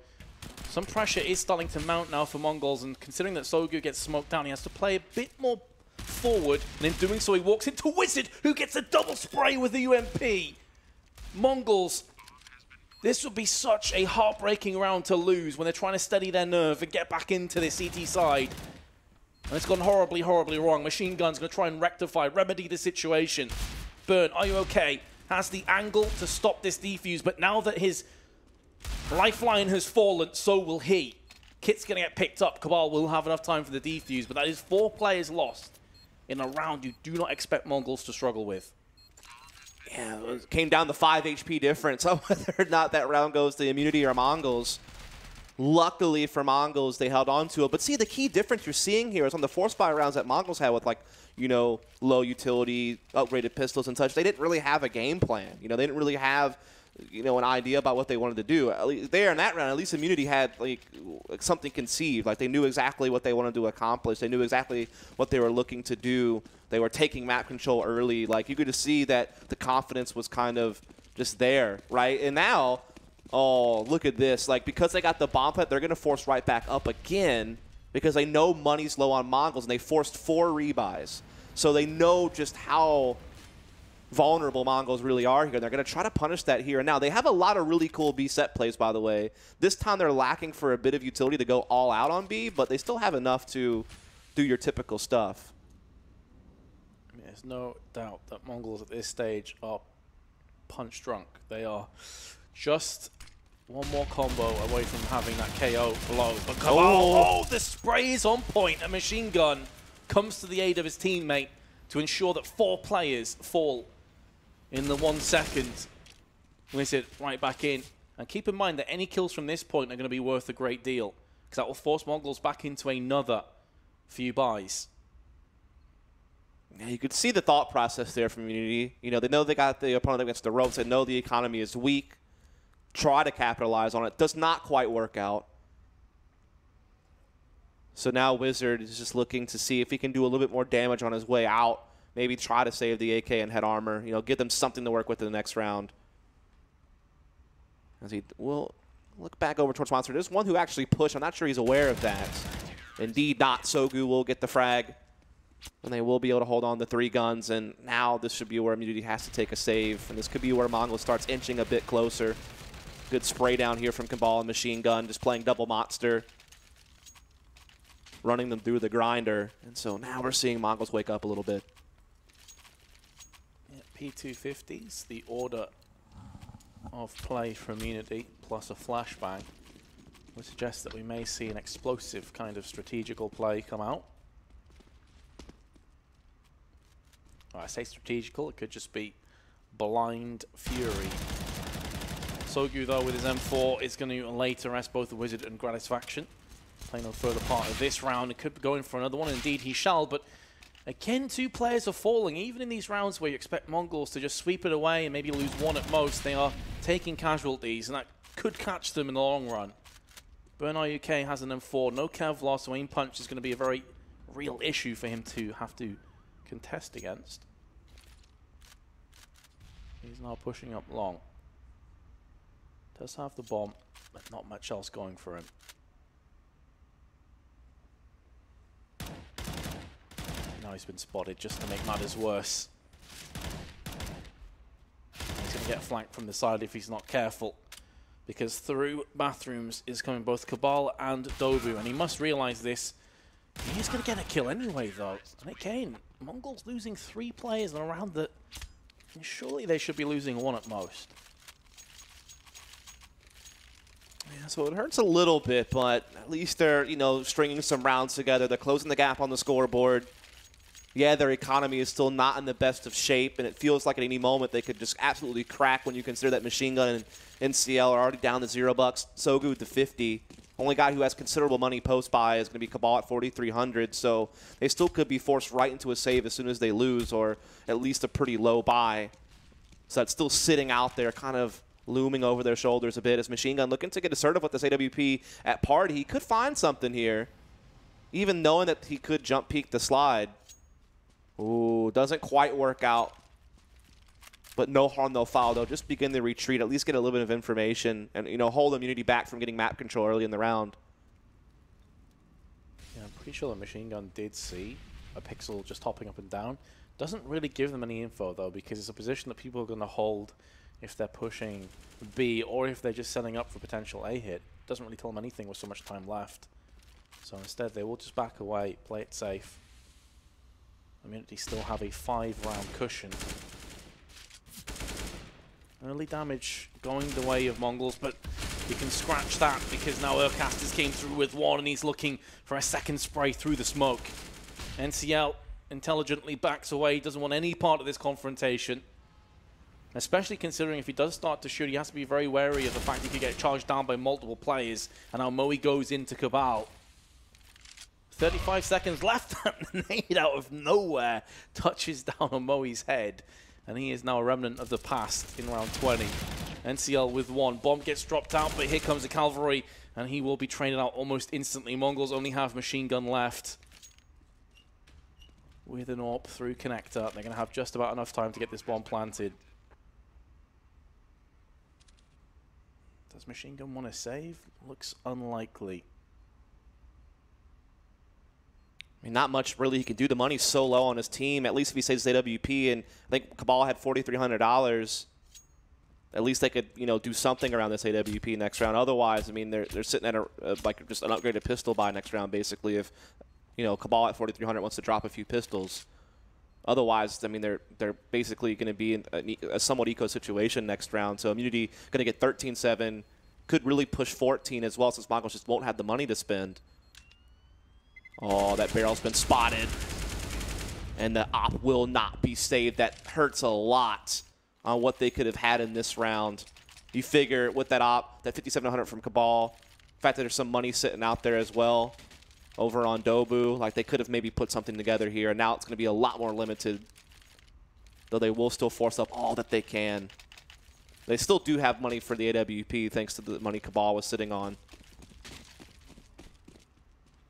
some pressure is starting to mount now for Mongolz, and considering that Sogu gets smoked down, he has to play a bit more forward, and in doing so he walks into Wizard, who gets a double spray with the UMP. Mongolz, this would be such a heartbreaking round to lose when they're trying to steady their nerve and get back into the CT side. And it's gone horribly, horribly wrong. Machine Gun's going to try and rectify, remedy the situation. Burn, are you okay? Has the angle to stop this defuse, but now that his lifeline has fallen, so will he. Kit's going to get picked up. Cabal will have enough time for the defuse, but that is 4 players lost in a round you do not expect Mongolz to struggle with. Yeah, it came down to 5 HP difference on whether or not that round goes to Immunity or Mongolz. Luckily for Mongolz, they held on to it. But see, the key difference you're seeing here is on the 4-spy rounds that Mongolz had with, like, you know, low utility, upgraded pistols and such. They didn't really have a game plan. You know, they didn't really have, you know, an idea about what they wanted to do. At least there in that round, at least Immunity had, like, something conceived. Like, they knew exactly what they wanted to accomplish. They knew exactly what they were looking to do. They were taking map control early. Like, you could just see that the confidence was kind of just there, right? And now, oh, look at this. Like, because they got the bomb plant, they're going to force right back up again because they know money's low on Mongolz, and they forced 4 rebuys. So they know just how vulnerable Mongolz really are here. They're going to try to punish that here and now. They have a lot of really cool B set plays, by the way. This time they're lacking for a bit of utility to go all out on B, but they still have enough to do your typical stuff. I mean, there's no doubt that Mongolz at this stage are punch drunk. They are just one more combo away from having that KO below. But oh, the spray is on point. A Machine Gun comes to the aid of his teammate to ensure that 4 players fall in the 1 second. Wizard right back in. And keep in mind that any kills from this point are going to be worth a great deal, because that will force Mongolz back into another few buys. Yeah, you could see the thought process there from Unity. You know, they know they got the opponent against the ropes. They know the economy is weak. Try to capitalize on it. Does not quite work out. So now Wizard is just looking to see if he can do a little bit more damage on his way out. Maybe try to save the AK and head armor. You know, give them something to work with in the next round. As he will look back over towards Monster. There's one who actually pushed. I'm not sure he's aware of that. Indeed not. Sogu will get the frag. And they will be able to hold on to 3 guns. And now this should be where Immunity has to take a save. And this could be where Mongol starts inching a bit closer. Good spray down here from Cabal and Machine Gun, just playing double monster, running them through the grinder. And so now we're seeing Mongols wake up a little bit. Yeah, P250s, the order of play for Immunity, plus a flashbang, would suggest that we may see an explosive kind of strategical play come out. I say strategical, it could just be blind fury. Sogu, though, with his M4, is going to later rest both the Wizard and Gratisfaction. Play no further part of this round. It could go in for another one. Indeed, he shall, but again, 2 players are falling. Even in these rounds where you expect Mongolz to just sweep it away and maybe lose 1 at most, they are taking casualties, and that could catch them in the long run. Bernard UK has an M4, no Kevlar, so aim punch is going to be a very real issue for him to have to contest against. He's now pushing up long. Does have the bomb, but not much else going for him. Now he's been spotted just to make matters worse. He's going to get flanked from the side if he's not careful, because through bathrooms is coming both Cabal and Dobu, and he must realize this. He is going to get a kill anyway, though. And again, Mongolz losing 3 players in a round that surely they should be losing 1 at most. Yeah, so it hurts a little bit, but at least they're, you know, stringing some rounds together. They're closing the gap on the scoreboard. Yeah, their economy is still not in the best of shape, and it feels like at any moment they could just absolutely crack when you consider that Machine Gun and NCL are already down to $0. Sogu to 50. Only guy who has considerable money post-buy is going to be Cabal at 4,300, so they still could be forced right into a save as soon as they lose, or at least a pretty low buy. So that's still sitting out there, kind of looming over their shoulders a bit as Machine Gun looking to get assertive with this AWP at party. He could find something here, even knowing that he could jump peek the slide. Ooh, doesn't quite work out. But no harm, no foul. They'll just begin the retreat, at least get a little bit of information, and, you know, hold Immunity back from getting map control early in the round. Yeah, I'm pretty sure that Machine Gun did see a pixel just hopping up and down. Doesn't really give them any info, though, because it's a position that people are going to hold if they're pushing B, or if they're just setting up for potential A hit. Doesn't really tell them anything with so much time left. So instead, they will just back away, play it safe. Immunity still have a 5-round cushion. Early damage going the way of Mongolz, but you can scratch that because now Urcasters came through with 1 and he's looking for a second spray through the smoke. NCL intelligently backs away, doesn't want any part of this confrontation. Especially considering if he does start to shoot, he has to be very wary of the fact he could get charged down by multiple players, and now Moe goes into Cabal. 35 seconds left, and nade out of nowhere touches down on Moe's head. And he is now a remnant of the past in round 20. NCL with 1. Bomb gets dropped out, but here comes the cavalry, and he will be traded out almost instantly. Mongolz only have Machine Gun left. With an AWP through connector, they're going to have just about enough time to get this bomb planted. Does Machine Gun want to save? Looks unlikely. I mean, not much really he can do. The money's so low on his team. At least if he saves AWP, and I think Cabal had $4,300. At least they could, you know, do something around this AWP next round. Otherwise, I mean, they're sitting at like just an upgraded pistol buy next round, basically. If, you know, Cabal at 4,300 wants to drop a few pistols. Otherwise, I mean, they're basically going to be in a somewhat eco situation next round. So Immunity going to get 13-7, could really push 14 as well, since Mongolz just won't have the money to spend. Oh, that barrel's been spotted. And the op will not be saved. That hurts a lot on what they could have had in this round. You figure with that op, that 5,700 from Cabal, the fact that there's some money sitting out there as well over on Dobu, like they could have maybe put something together here. And now it's going to be a lot more limited, though they will still force up all that they can. They still do have money for the AWP thanks to the money Cabal was sitting on.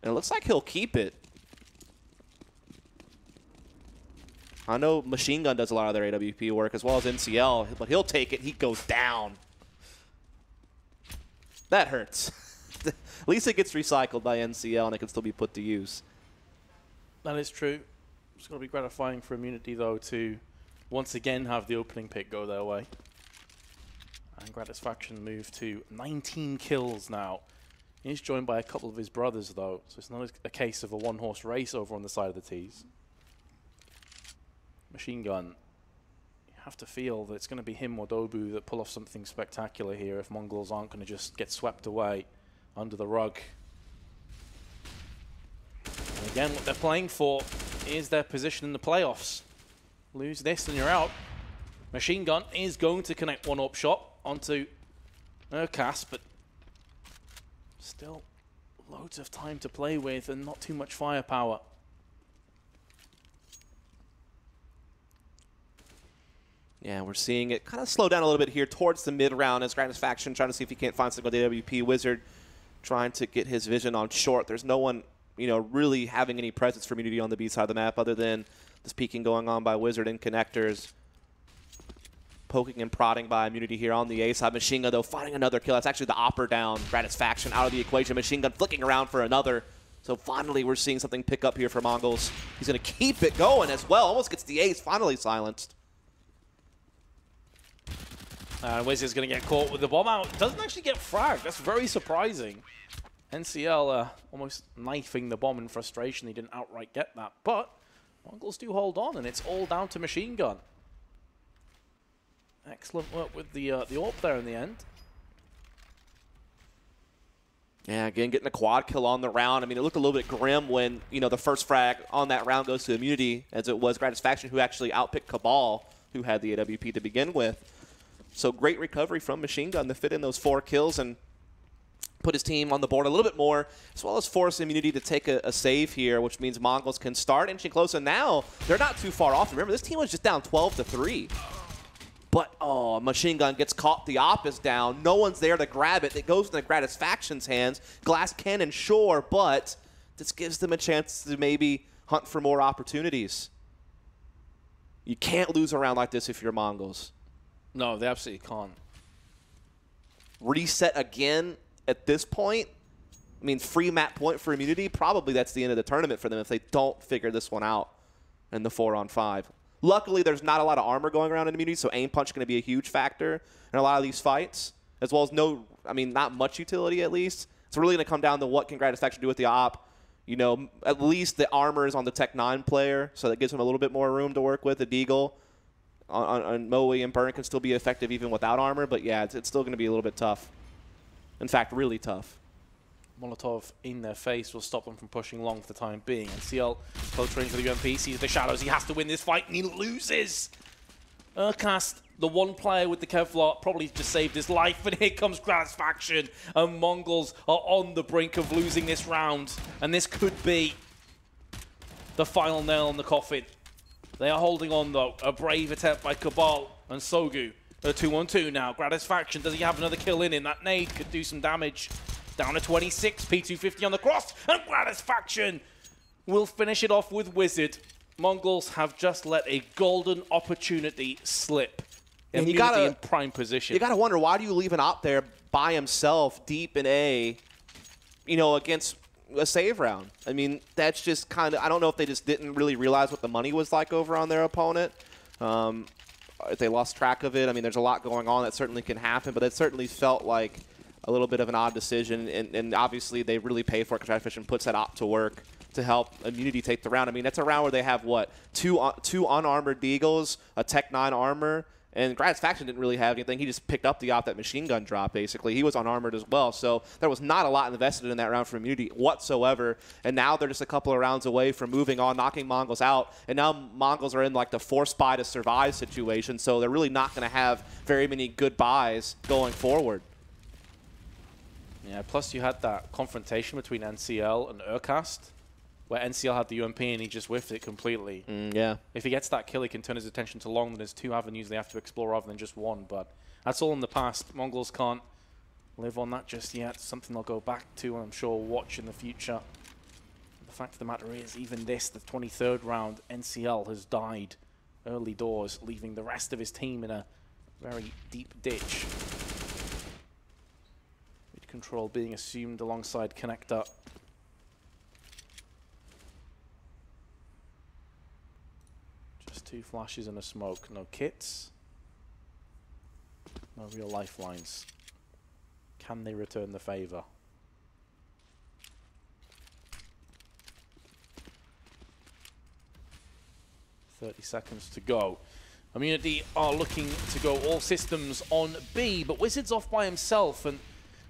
And it looks like he'll keep it. I know Machine Gun does a lot of their AWP work as well as NCL, but he'll take it. He goes down. That hurts. At least it gets recycled by NCL and it can still be put to use. That is true. It's going to be gratifying for Immunity, though, to once again have the opening pick go their way. And Gratisfaction move to 19 kills now. He's joined by a couple of his brothers, though, so it's not a case of a one-horse race over on the side of the T's. Machine Gun, you have to feel that it's going to be him or Dobu that pull off something spectacular here if Mongolz aren't going to just get swept away under the rug. And again, what they're playing for is their position in the playoffs. lose this and you're out. Machine Gun is going to connect one up shot onto Urkas, but still loads of time to play with and not too much firepower. Yeah, we're seeing it kind of slow down a little bit here towards the mid-round as Gratisfaction trying to see if he can't find single DWP. Wizard trying to get his vision on short. There's no one, you know, really having any presence for Immunity on the B side of the map other than this peeking going on by Wizard in connectors. Poking and prodding by Immunity here on the A side. Machine Gun, though, finding another kill. That's actually the opper down. Gratisfaction out of the equation. Machine Gun flicking around for another. So finally, we're seeing something pick up here for Mongolz. He's going to keep it going as well. Almost gets the ace, finally silenced. And Wizard's going to get caught with the bomb out. Doesn't actually get fragged. That's very surprising. NCL almost knifing the bomb in frustration. He didn't outright get that. But Mongolz do hold on, and it's all down to Machine Gun. Excellent work with the AWP there in the end. Yeah, again, getting a quad kill on the round. I mean, it looked a little bit grim when, you know, the first frag on that round goes to Immunity, as it was Gratisfaction who actually outpicked Cabal, who had the AWP to begin with. So great recovery from Machine Gun to fit in those 4 kills and put his team on the board a little bit more, as well as force Immunity to take a save here, which means Mongolz can start inching close. And now they're not too far off. Remember, this team was just down 12-3. But, oh, Machine Gun gets caught. The op is down. No one's there to grab it. It goes into Gratisfaction's hands. Glass Cannon, sure, but this gives them a chance to maybe hunt for more opportunities. You can't lose a round like this if you're Mongolz. No, they absolutely can't. Reset again at this point. I mean, free map point for Immunity. Probably that's the end of the tournament for them if they don't figure this one out in the 4-on-5. Luckily, there's not a lot of armor going around in Immunity, so aim punch is going to be a huge factor in a lot of these fights, as well as not much utility at least. It's really going to come down to what can Gratisfaction do with the op. You know, at least the armor is on the Tech 9 player, so that gives him a little bit more room to work with. The Deagle on Moe and Burn can still be effective even without armor, but yeah, it's still going to be a little bit tough. In fact, really tough. Molotov in their face will stop them from pushing long for the time being. And CL close range for the UMP, sees the shadows. He has to win this fight, and he loses. Urkas, the one player with the Kevlar, probably just saved his life. And here comes Gratisfaction, and Mongolz are on the brink of losing this round. And this could be the final nail in the coffin. They are holding on, though. A brave attempt by Cabal and Sogu. A 2-on-2 now. Gratisfaction, does he have another kill in him? That nade could do some damage. Down to 26, P250 on the cross, and Gratisfaction will finish it off with Wizard. Mongolz have just let a golden opportunity slip. And you Immunity in prime position. You got to wonder, why do you leave an op there by himself deep in A, you know, against a save round? I mean, that's just kind of, I don't know if they just didn't really realize what the money was like over on their opponent. If they lost track of it, I mean, there's a lot going on that certainly can happen, but it certainly felt like a little bit of an odd decision, and obviously they really pay for it because Gratisfaction puts that op to work to help Immunity take the round. I mean, that's a round where they have, what, two unarmored Deagles, a Tech 9 armor, and Gratisfaction didn't really have anything. He just picked up the op that Machine Gun dropped, basically. He was unarmored as well, so there was not a lot invested in that round for Immunity whatsoever, and now they're just a couple of rounds away from moving on, knocking Mongolz out, and now Mongolz are in like the force buy to survive situation, so they're really not going to have very many good buys going forward. Yeah, plus you had that confrontation between NCL and Urkas, where NCL had the UMP and he just whiffed it completely. Yeah. If he gets that kill, he can turn his attention to long. There's 2 avenues they have to explore rather than just one, but that's all in the past. Mongolz can't live on that just yet. Something they'll go back to and I'm sure watch in the future. The fact of the matter is, even this, the 23rd round, NCL has died early doors, leaving the rest of his team in a very deep ditch. Control being assumed alongside Connector. Just 2 flashes and a smoke. No kits. No real lifelines. Can they return the favor? .30 seconds to go. Immunity are looking to go all systems on B, but Wizard's off by himself, and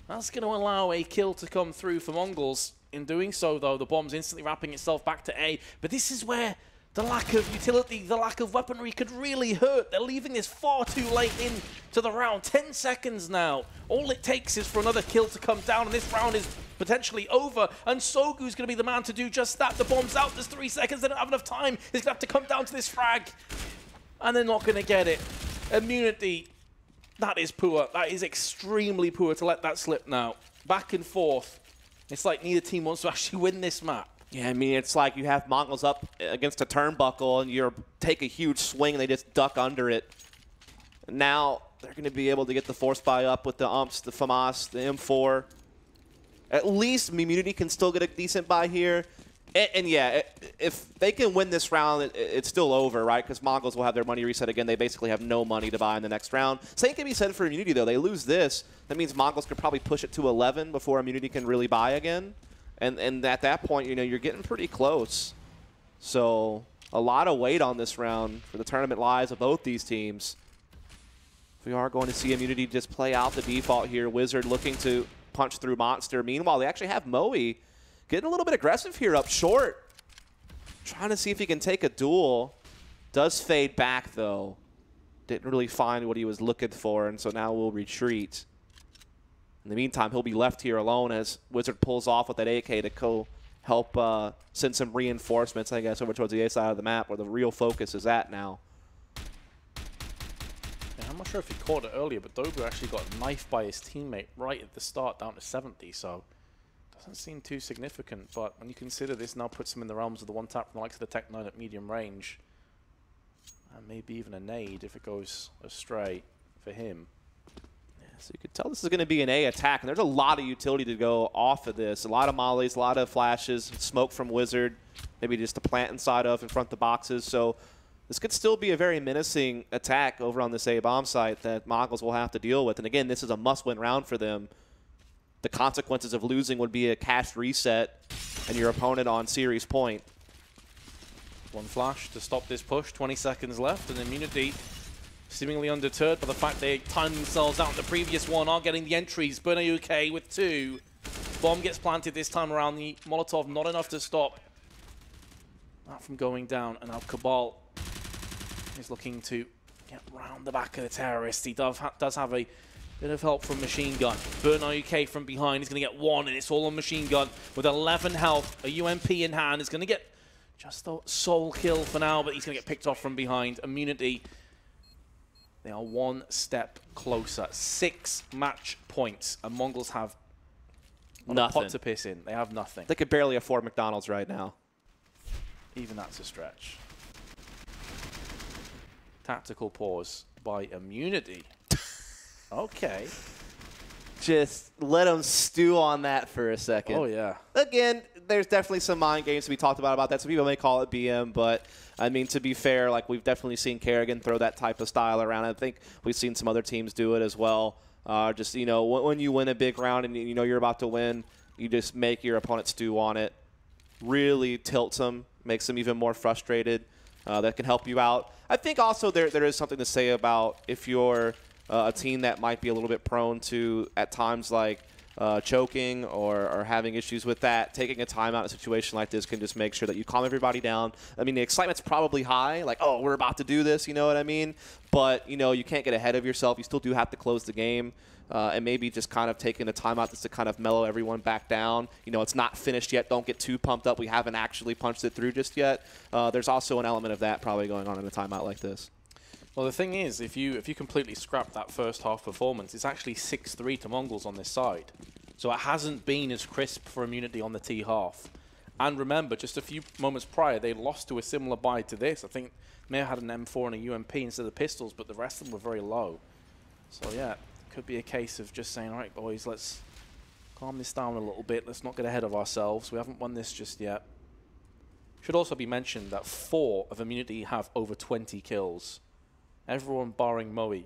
that's going to allow a kill to come through for Mongolz. In doing so, though, the bomb's instantly wrapping itself back to A. But this is where the lack of utility, the lack of weaponry could really hurt. They're leaving this far too late into the round. 10 seconds now. All it takes is for another kill to come down, and this round is potentially over. And Sogu's going to be the man to do just that. The bomb's out. There's 3 seconds. They don't have enough time. He's going to have to come down to this frag. And they're not going to get it. Immunity. That is poor. That is extremely poor to let that slip now. Back and forth. It's like neither team wants to actually win this map. Yeah, I mean, it's like you have Mongolz up against a turnbuckle and you take a huge swing and they just duck under it. Now they're going to be able to get the force buy up with the umps, the FAMAS, the M4. At least Immunity can still get a decent buy here. And yeah, if they can win this round, it's still over, right? Because Mongolz will have their money reset again. They basically have no money to buy in the next round. Same can be said for Immunity, though. They lose this. That means Mongolz could probably push it to 11 before Immunity can really buy again. And at that point, you know, you're getting pretty close. So a lot of weight on this round for the tournament lives of both these teams. We are going to see Immunity just play out the default here. Wizard looking to punch through Monster. Meanwhile, they actually have Moe getting a little bit aggressive here up short. Trying to see if he can take a duel. Does fade back, though. Didn't really find what he was looking for, and so now we'll retreat. In the meantime, he'll be left here alone as Wizard pulls off with that AK to go help send some reinforcements, I guess, over towards the A side of the map where the real focus is at now. Yeah, I'm not sure if he caught it earlier, but Dobu actually got knifed by his teammate right at the start down to 70, so doesn't seem too significant. But when you consider this now puts him in the realms of the one tap from the likes of the Tech 9 at medium range, and maybe even a nade if it goes astray for him. So you could tell this is going to be an A attack, and there's a lot of utility to go off of this. A lot of mollies, a lot of flashes, smoke from Wizard, maybe just a plant inside of in front of the boxes. So this could still be a very menacing attack over on this A bomb site that Mongolz will have to deal with. And again, this is a must-win round for them. The consequences of losing would be a cast reset and your opponent on series point. One flash to stop this push, 20 seconds left, and Immunity seemingly undeterred by the fact they timed themselves out in the previous one, are getting the entries. Burner UK with 2. Bomb gets planted this time around. The Molotov not enough to stop that from going down. And now Cabal is looking to get round the back of the terrorist. He does have a bit of help from Machine Gun. Burner UK from behind is going to get 1, and it's all on Machine Gun with 11 health. A UMP in hand is going to get just a soul kill for now, but he's going to get picked off from behind. Immunity, they are one step closer. 6 match points, and Mongolz have nothing. A pot to piss in. They have nothing. They could barely afford McDonald's right now. Even that's a stretch. Tactical pause by Immunity. Okay. Just let them stew on that for a second. Oh, yeah. Again, there's definitely some mind games to be talked about that. Some people may call it BM, but I mean, to be fair, like we've definitely seen Kerrigan throw that type of style around. I think we've seen some other teams do it as well. Just, you know, when you win a big round and you know you're about to win, you just make your opponent stew on it. Really tilts them, makes them even more frustrated. That can help you out. I think also there is something to say about if you're a team that might be a little bit prone to, at times, like choking or having issues with that, taking a timeout in a situation like this can just make sure that you calm everybody down. I mean, the excitement's probably high, like, oh, we're about to do this, you know what I mean? But, you know, you can't get ahead of yourself. You still do have to close the game. And maybe just kind of taking a timeout just to kind of mellow everyone back down. You know, it's not finished yet. Don't get too pumped up. We haven't actually punched it through just yet. There's also an element of that probably going on in a timeout like this. Well, the thing is, if you completely scrap that first half performance, it's actually 6-3 to Mongolz on this side. So it hasn't been as crisp for Immunity on the T half. And remember, just a few moments prior, they lost to a similar buy to this. I think may have had an M4 and a UMP instead of pistols, but the rest of them were very low. So yeah, it could be a case of just saying, all right, boys, let's calm this down a little bit. Let's not get ahead of ourselves. We haven't won this just yet. Should also be mentioned that 4 of Immunity have over 20 kills. Everyone barring Moe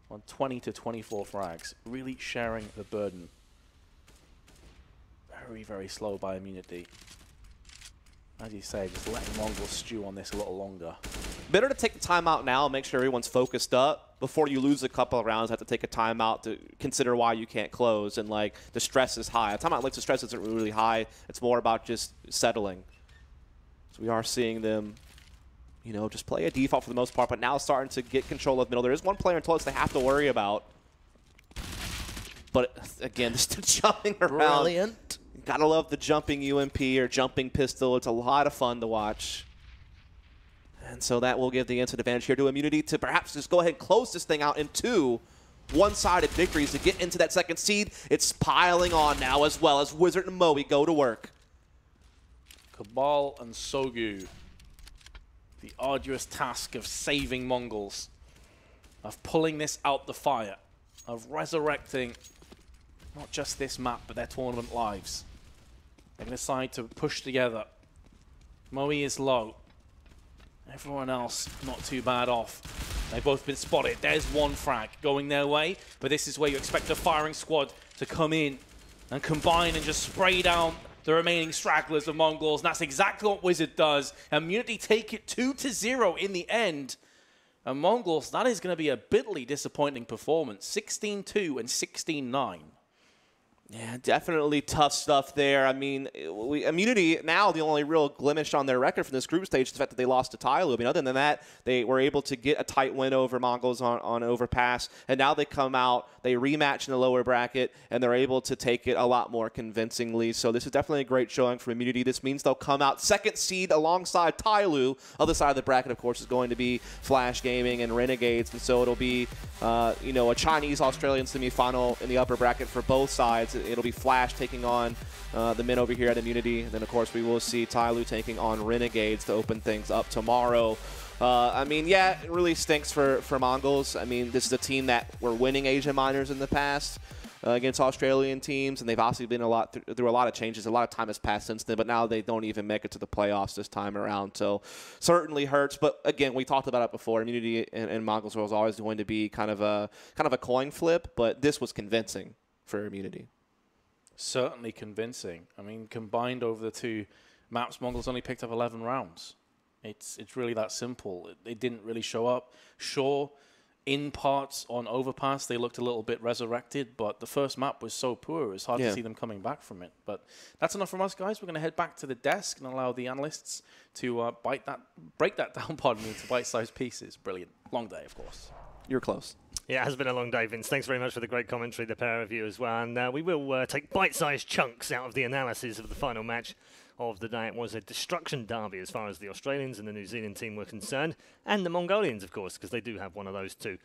on 20 to 24 frags, really sharing the burden. Very, very slow by Immunity. As you say, just letting Mongolz stew on this a little longer. Better to take the timeout now, make sure everyone's focused up before you lose a couple of rounds. Have to take a timeout to consider why you can't close, and like the stress is high. A timeout like the stress isn't really high. It's more about just settling. So we are seeing them, you know, just play a default for the most part, but now starting to get control of middle. There is one player in toilets they have to worry about. But again, just jumping around. Brilliant. Gotta love the jumping UMP or jumping pistol. It's a lot of fun to watch. And so that will give the instant advantage here to Immunity to perhaps just go ahead and close this thing out in 2 one-sided victories to get into that second seed. It's piling on now as well as Wizard and Moe go to work. Cabal and Sogu. The arduous task of saving Mongolz. Of pulling this out the fire. Of resurrecting not just this map, but their tournament lives. They decide to push together. Moe is low. Everyone else not too bad off. They've both been spotted. There's one frag going their way, but this is where you expect a firing squad to come in and combine and just spray down the remaining stragglers of Mongolz. And that's exactly what Wizard does. Immunity take it 2-0 in the end. And Mongolz, that is going to be a bitterly disappointing performance. 16-2 and 16-9. Yeah, definitely tough stuff there. I mean, Immunity, now the only real blemish on their record from this group stage is the fact that they lost to Tyloo. I mean, other than that, they were able to get a tight win over Mongolz on Overpass, and now they come out, they rematch in the lower bracket, and they're able to take it a lot more convincingly. So this is definitely a great showing for Immunity. This means they'll come out second seed alongside Tyloo. Other side of the bracket, of course, is going to be Flash Gaming and Renegades, and so it'll be, you know, a Chinese-Australian semifinal in the upper bracket for both sides. It'll be Flash taking on the men over here at Immunity. And then, of course, we will see Tyloo taking on Renegades to open things up tomorrow. I mean, yeah, it really stinks for Mongolz. I mean, this is a team that were winning Asian minors in the past against Australian teams, and they've obviously been through a lot of changes. A lot of time has passed since then, but now they don't even make it to the playoffs this time around. So certainly hurts. But again, we talked about it before. Immunity and Mongolz was always going to be kind of a coin flip, but this was convincing for Immunity. Certainly convincing. I mean, combined over the 2 maps, Mongolz only picked up 11 rounds. It's really that simple. They didn't really show up. Sure, in parts on Overpass, they looked a little bit resurrected, but the first map was so poor, it's hard to see them coming back from it. But that's enough from us, guys. We're going to head back to the desk and allow the analysts to break that down, pardon me, into bite-sized pieces. Brilliant. Long day, of course. You're close. Yeah, it has been a long day, Vince. Thanks very much for the great commentary, the pair of you as well. And we will take bite-sized chunks out of the analysis of the final match of the day. It was a destruction derby as far as the Australians and the New Zealand team were concerned. And the Mongolians, of course, because they do have one of those too.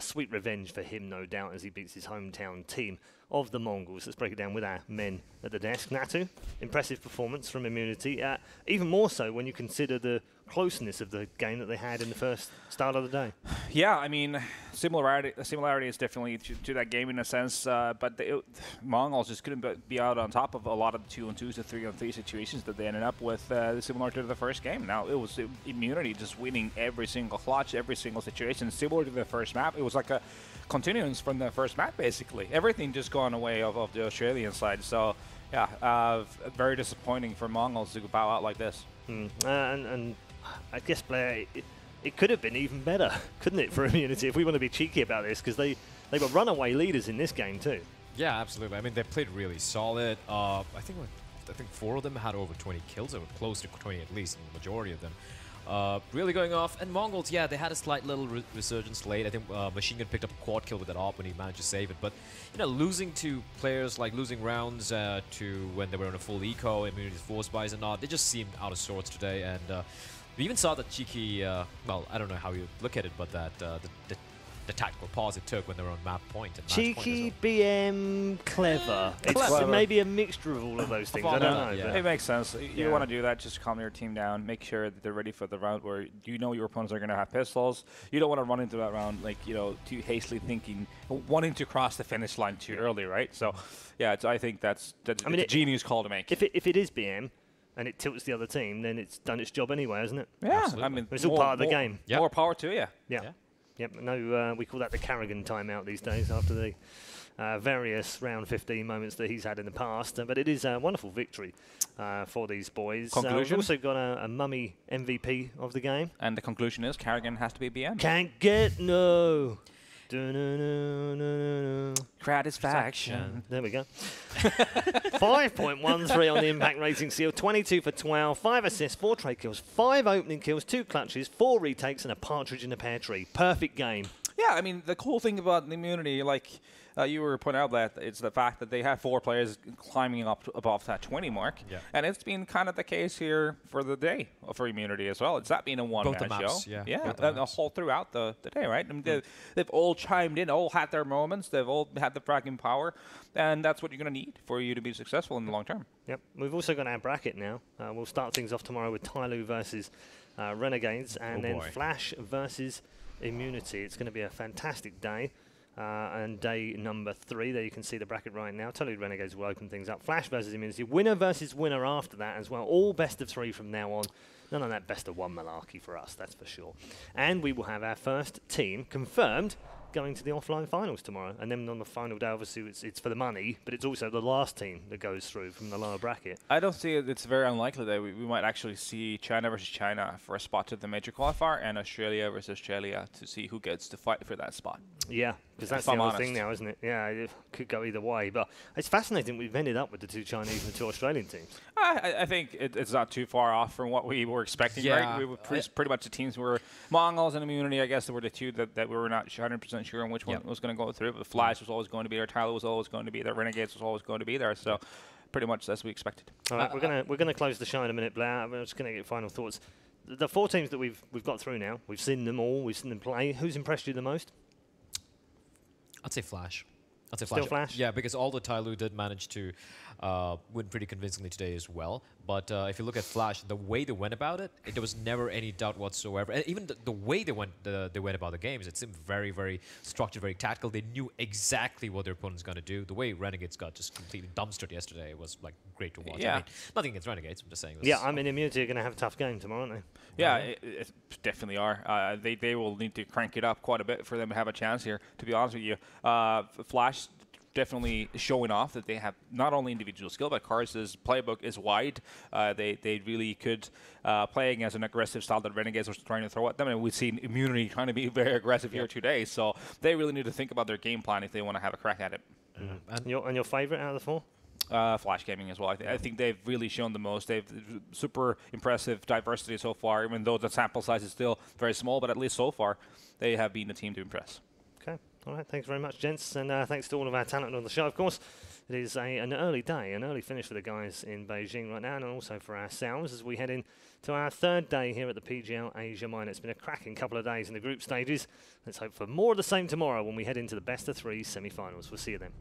Sweet revenge for him, no doubt, as he beats his hometown team of the Mongols. Let's break it down with our men at the desk. Natu, impressive performance from Immunity. Even more so when you consider the closeness of the game that they had in the first start of the day. Yeah, I mean, similarity is definitely to that game in a sense, but Mongolz just couldn't be out on top of a lot of the 2-on-2s to 3-on-3 situations that they ended up with, similar to the first game. Now, it was Immunity just winning every single clutch, every single situation, similar to the first map. It was like a continuance from the first map, basically. Everything just gone away of the Australian side. So, yeah, very disappointing for Mongolz to bow out like this. And I guess, Blair, it could have been even better, couldn't it, for Immunity, if we want to be cheeky about this, because they were runaway leaders in this game too. Yeah, absolutely. I mean, they played really solid. I think 4 of them had over 20 kills, or close to 20 at least, the majority of them. Really going off. And Mongolz, yeah, they had a slight little resurgence late. I think Machine Gun picked up a quad kill with that AWP when he managed to save it. But, you know, losing to players, like losing rounds to when they were on a full eco, Immunity's force buys and not, they just seemed out of sorts today. And we even saw that cheeky, well, I don't know how you look at it, but that the tactical pause it took when they were on map point. And Cheeky, BM, clever. It's maybe a mixture of all of those things. I don't know. Yeah. It makes sense. You want to do that, just calm your team down. Make sure that they're ready for the round where you know your opponents are going to have pistols. You don't want to run into that round, like, you know, too hastily thinking, wanting to cross the finish line too early, right? So, yeah, I think that's a genius call to make. If it is BM, and it tilts the other team, then it's done its job anyway, hasn't it? Yeah, absolutely. I mean, it's all part of the game. Yep. More power to you. Yeah. Yep. No, we call that the Carrigan timeout these days after the various round 15 moments that he's had in the past. But it is a wonderful victory for these boys. We've also got a mummy MVP of the game. And the conclusion is Carrigan has to be BM. Can't get no. Gratisfaction. There we go. 5.13 on the impact rating seal. 22 for 12. 5 assists, 4 trade kills, 5 opening kills, 2 clutches, 4 retakes, and a partridge in a pear tree. Perfect game. Yeah, I mean, the cool thing about the immunity, like you were pointing out, that it's the fact that they have 4 players climbing up above that 20 mark. Yeah. And it's been kind of the case here for the day for immunity as well. It's not been a one-man show. Yeah, the whole throughout the day, right? I mean, they've all chimed in, all had their moments. They've all had the fracking power. And that's what you're going to need for you to be successful in the long term. Yep. We've also got our bracket now. We'll start things off tomorrow with Tyloo versus Renegades, and then Flash versus Immunity. It's going to be a fantastic day. And day number 3, there you can see the bracket right now. Tyloo Renegades will open things up. Flash versus Immunity. Winner versus winner after that as well. All best of 3 from now on. None of that best of 1 malarkey for us, that's for sure. And we will have our first team confirmed going to the offline finals tomorrow. And then on the final day, obviously, it's for the money, but it's also the last team that goes through from the lower bracket. I don't see it. It's very unlikely that we might actually see China versus China for a spot to the major qualifier, and Australia versus Australia to see who gets to fight for that spot. Yeah, because that's the other thing now, isn't it? Yeah, it could go either way. But it's fascinating we've ended up with the 2 Chinese and the 2 Australian teams. I think it's not too far off from what we were expecting, right? We were pretty much the teams were Mongolz and Immunity, I guess, that were the 2 that we were not 100% sure on which one was going to go through. But Flash was always going to be there, Tyloo was always going to be there, Renegades was always going to be there. So pretty much as we expected. All right, we're gonna close the show in a minute, Blair. I'm just going to get final thoughts. The 4 teams that we've got through now, we've seen them all, we've seen them play. Who's impressed you the most? I'd say Flash. Still Flash? Yeah, because all the Tyloo did manage to win pretty convincingly today as well. But if you look at Flash, the way they went about it, there was never any doubt whatsoever. And even the way they went about the games, it seemed very, very structured, very tactical. They knew exactly what their opponent's going to do. The way Renegades got just completely dumpstered yesterday was like great to watch. Yeah. I mean, nothing against Renegades, I'm just saying. Yeah, I mean, Immunity are going to have a tough game tomorrow, aren't they? Yeah, it definitely are. They will need to crank it up quite a bit for them to have a chance here, to be honest with you. Flash definitely showing off that they have not only individual skill, but Cars' playbook is wide. They really could, playing as an aggressive style that Renegades was trying to throw at them, and we've seen Immunity trying to be very aggressive here today. So they really need to think about their game plan if they want to have a crack at it. And your favorite out of the 4? Flash Gaming as well. I think they've really shown the most. They've super impressive diversity so far, even though the sample size is still very small, but at least so far, they have been the team to impress. Okay. All right. Thanks very much, gents. And thanks to all of our talent on the show, of course. It is an early day, an early finish for the guys in Beijing right now, and also for ourselves as we head in to our 3rd day here at the PGL Asia Minor. It's been a cracking couple of days in the group stages. Let's hope for more of the same tomorrow when we head into the best of 3 semi-finals. We'll see you then.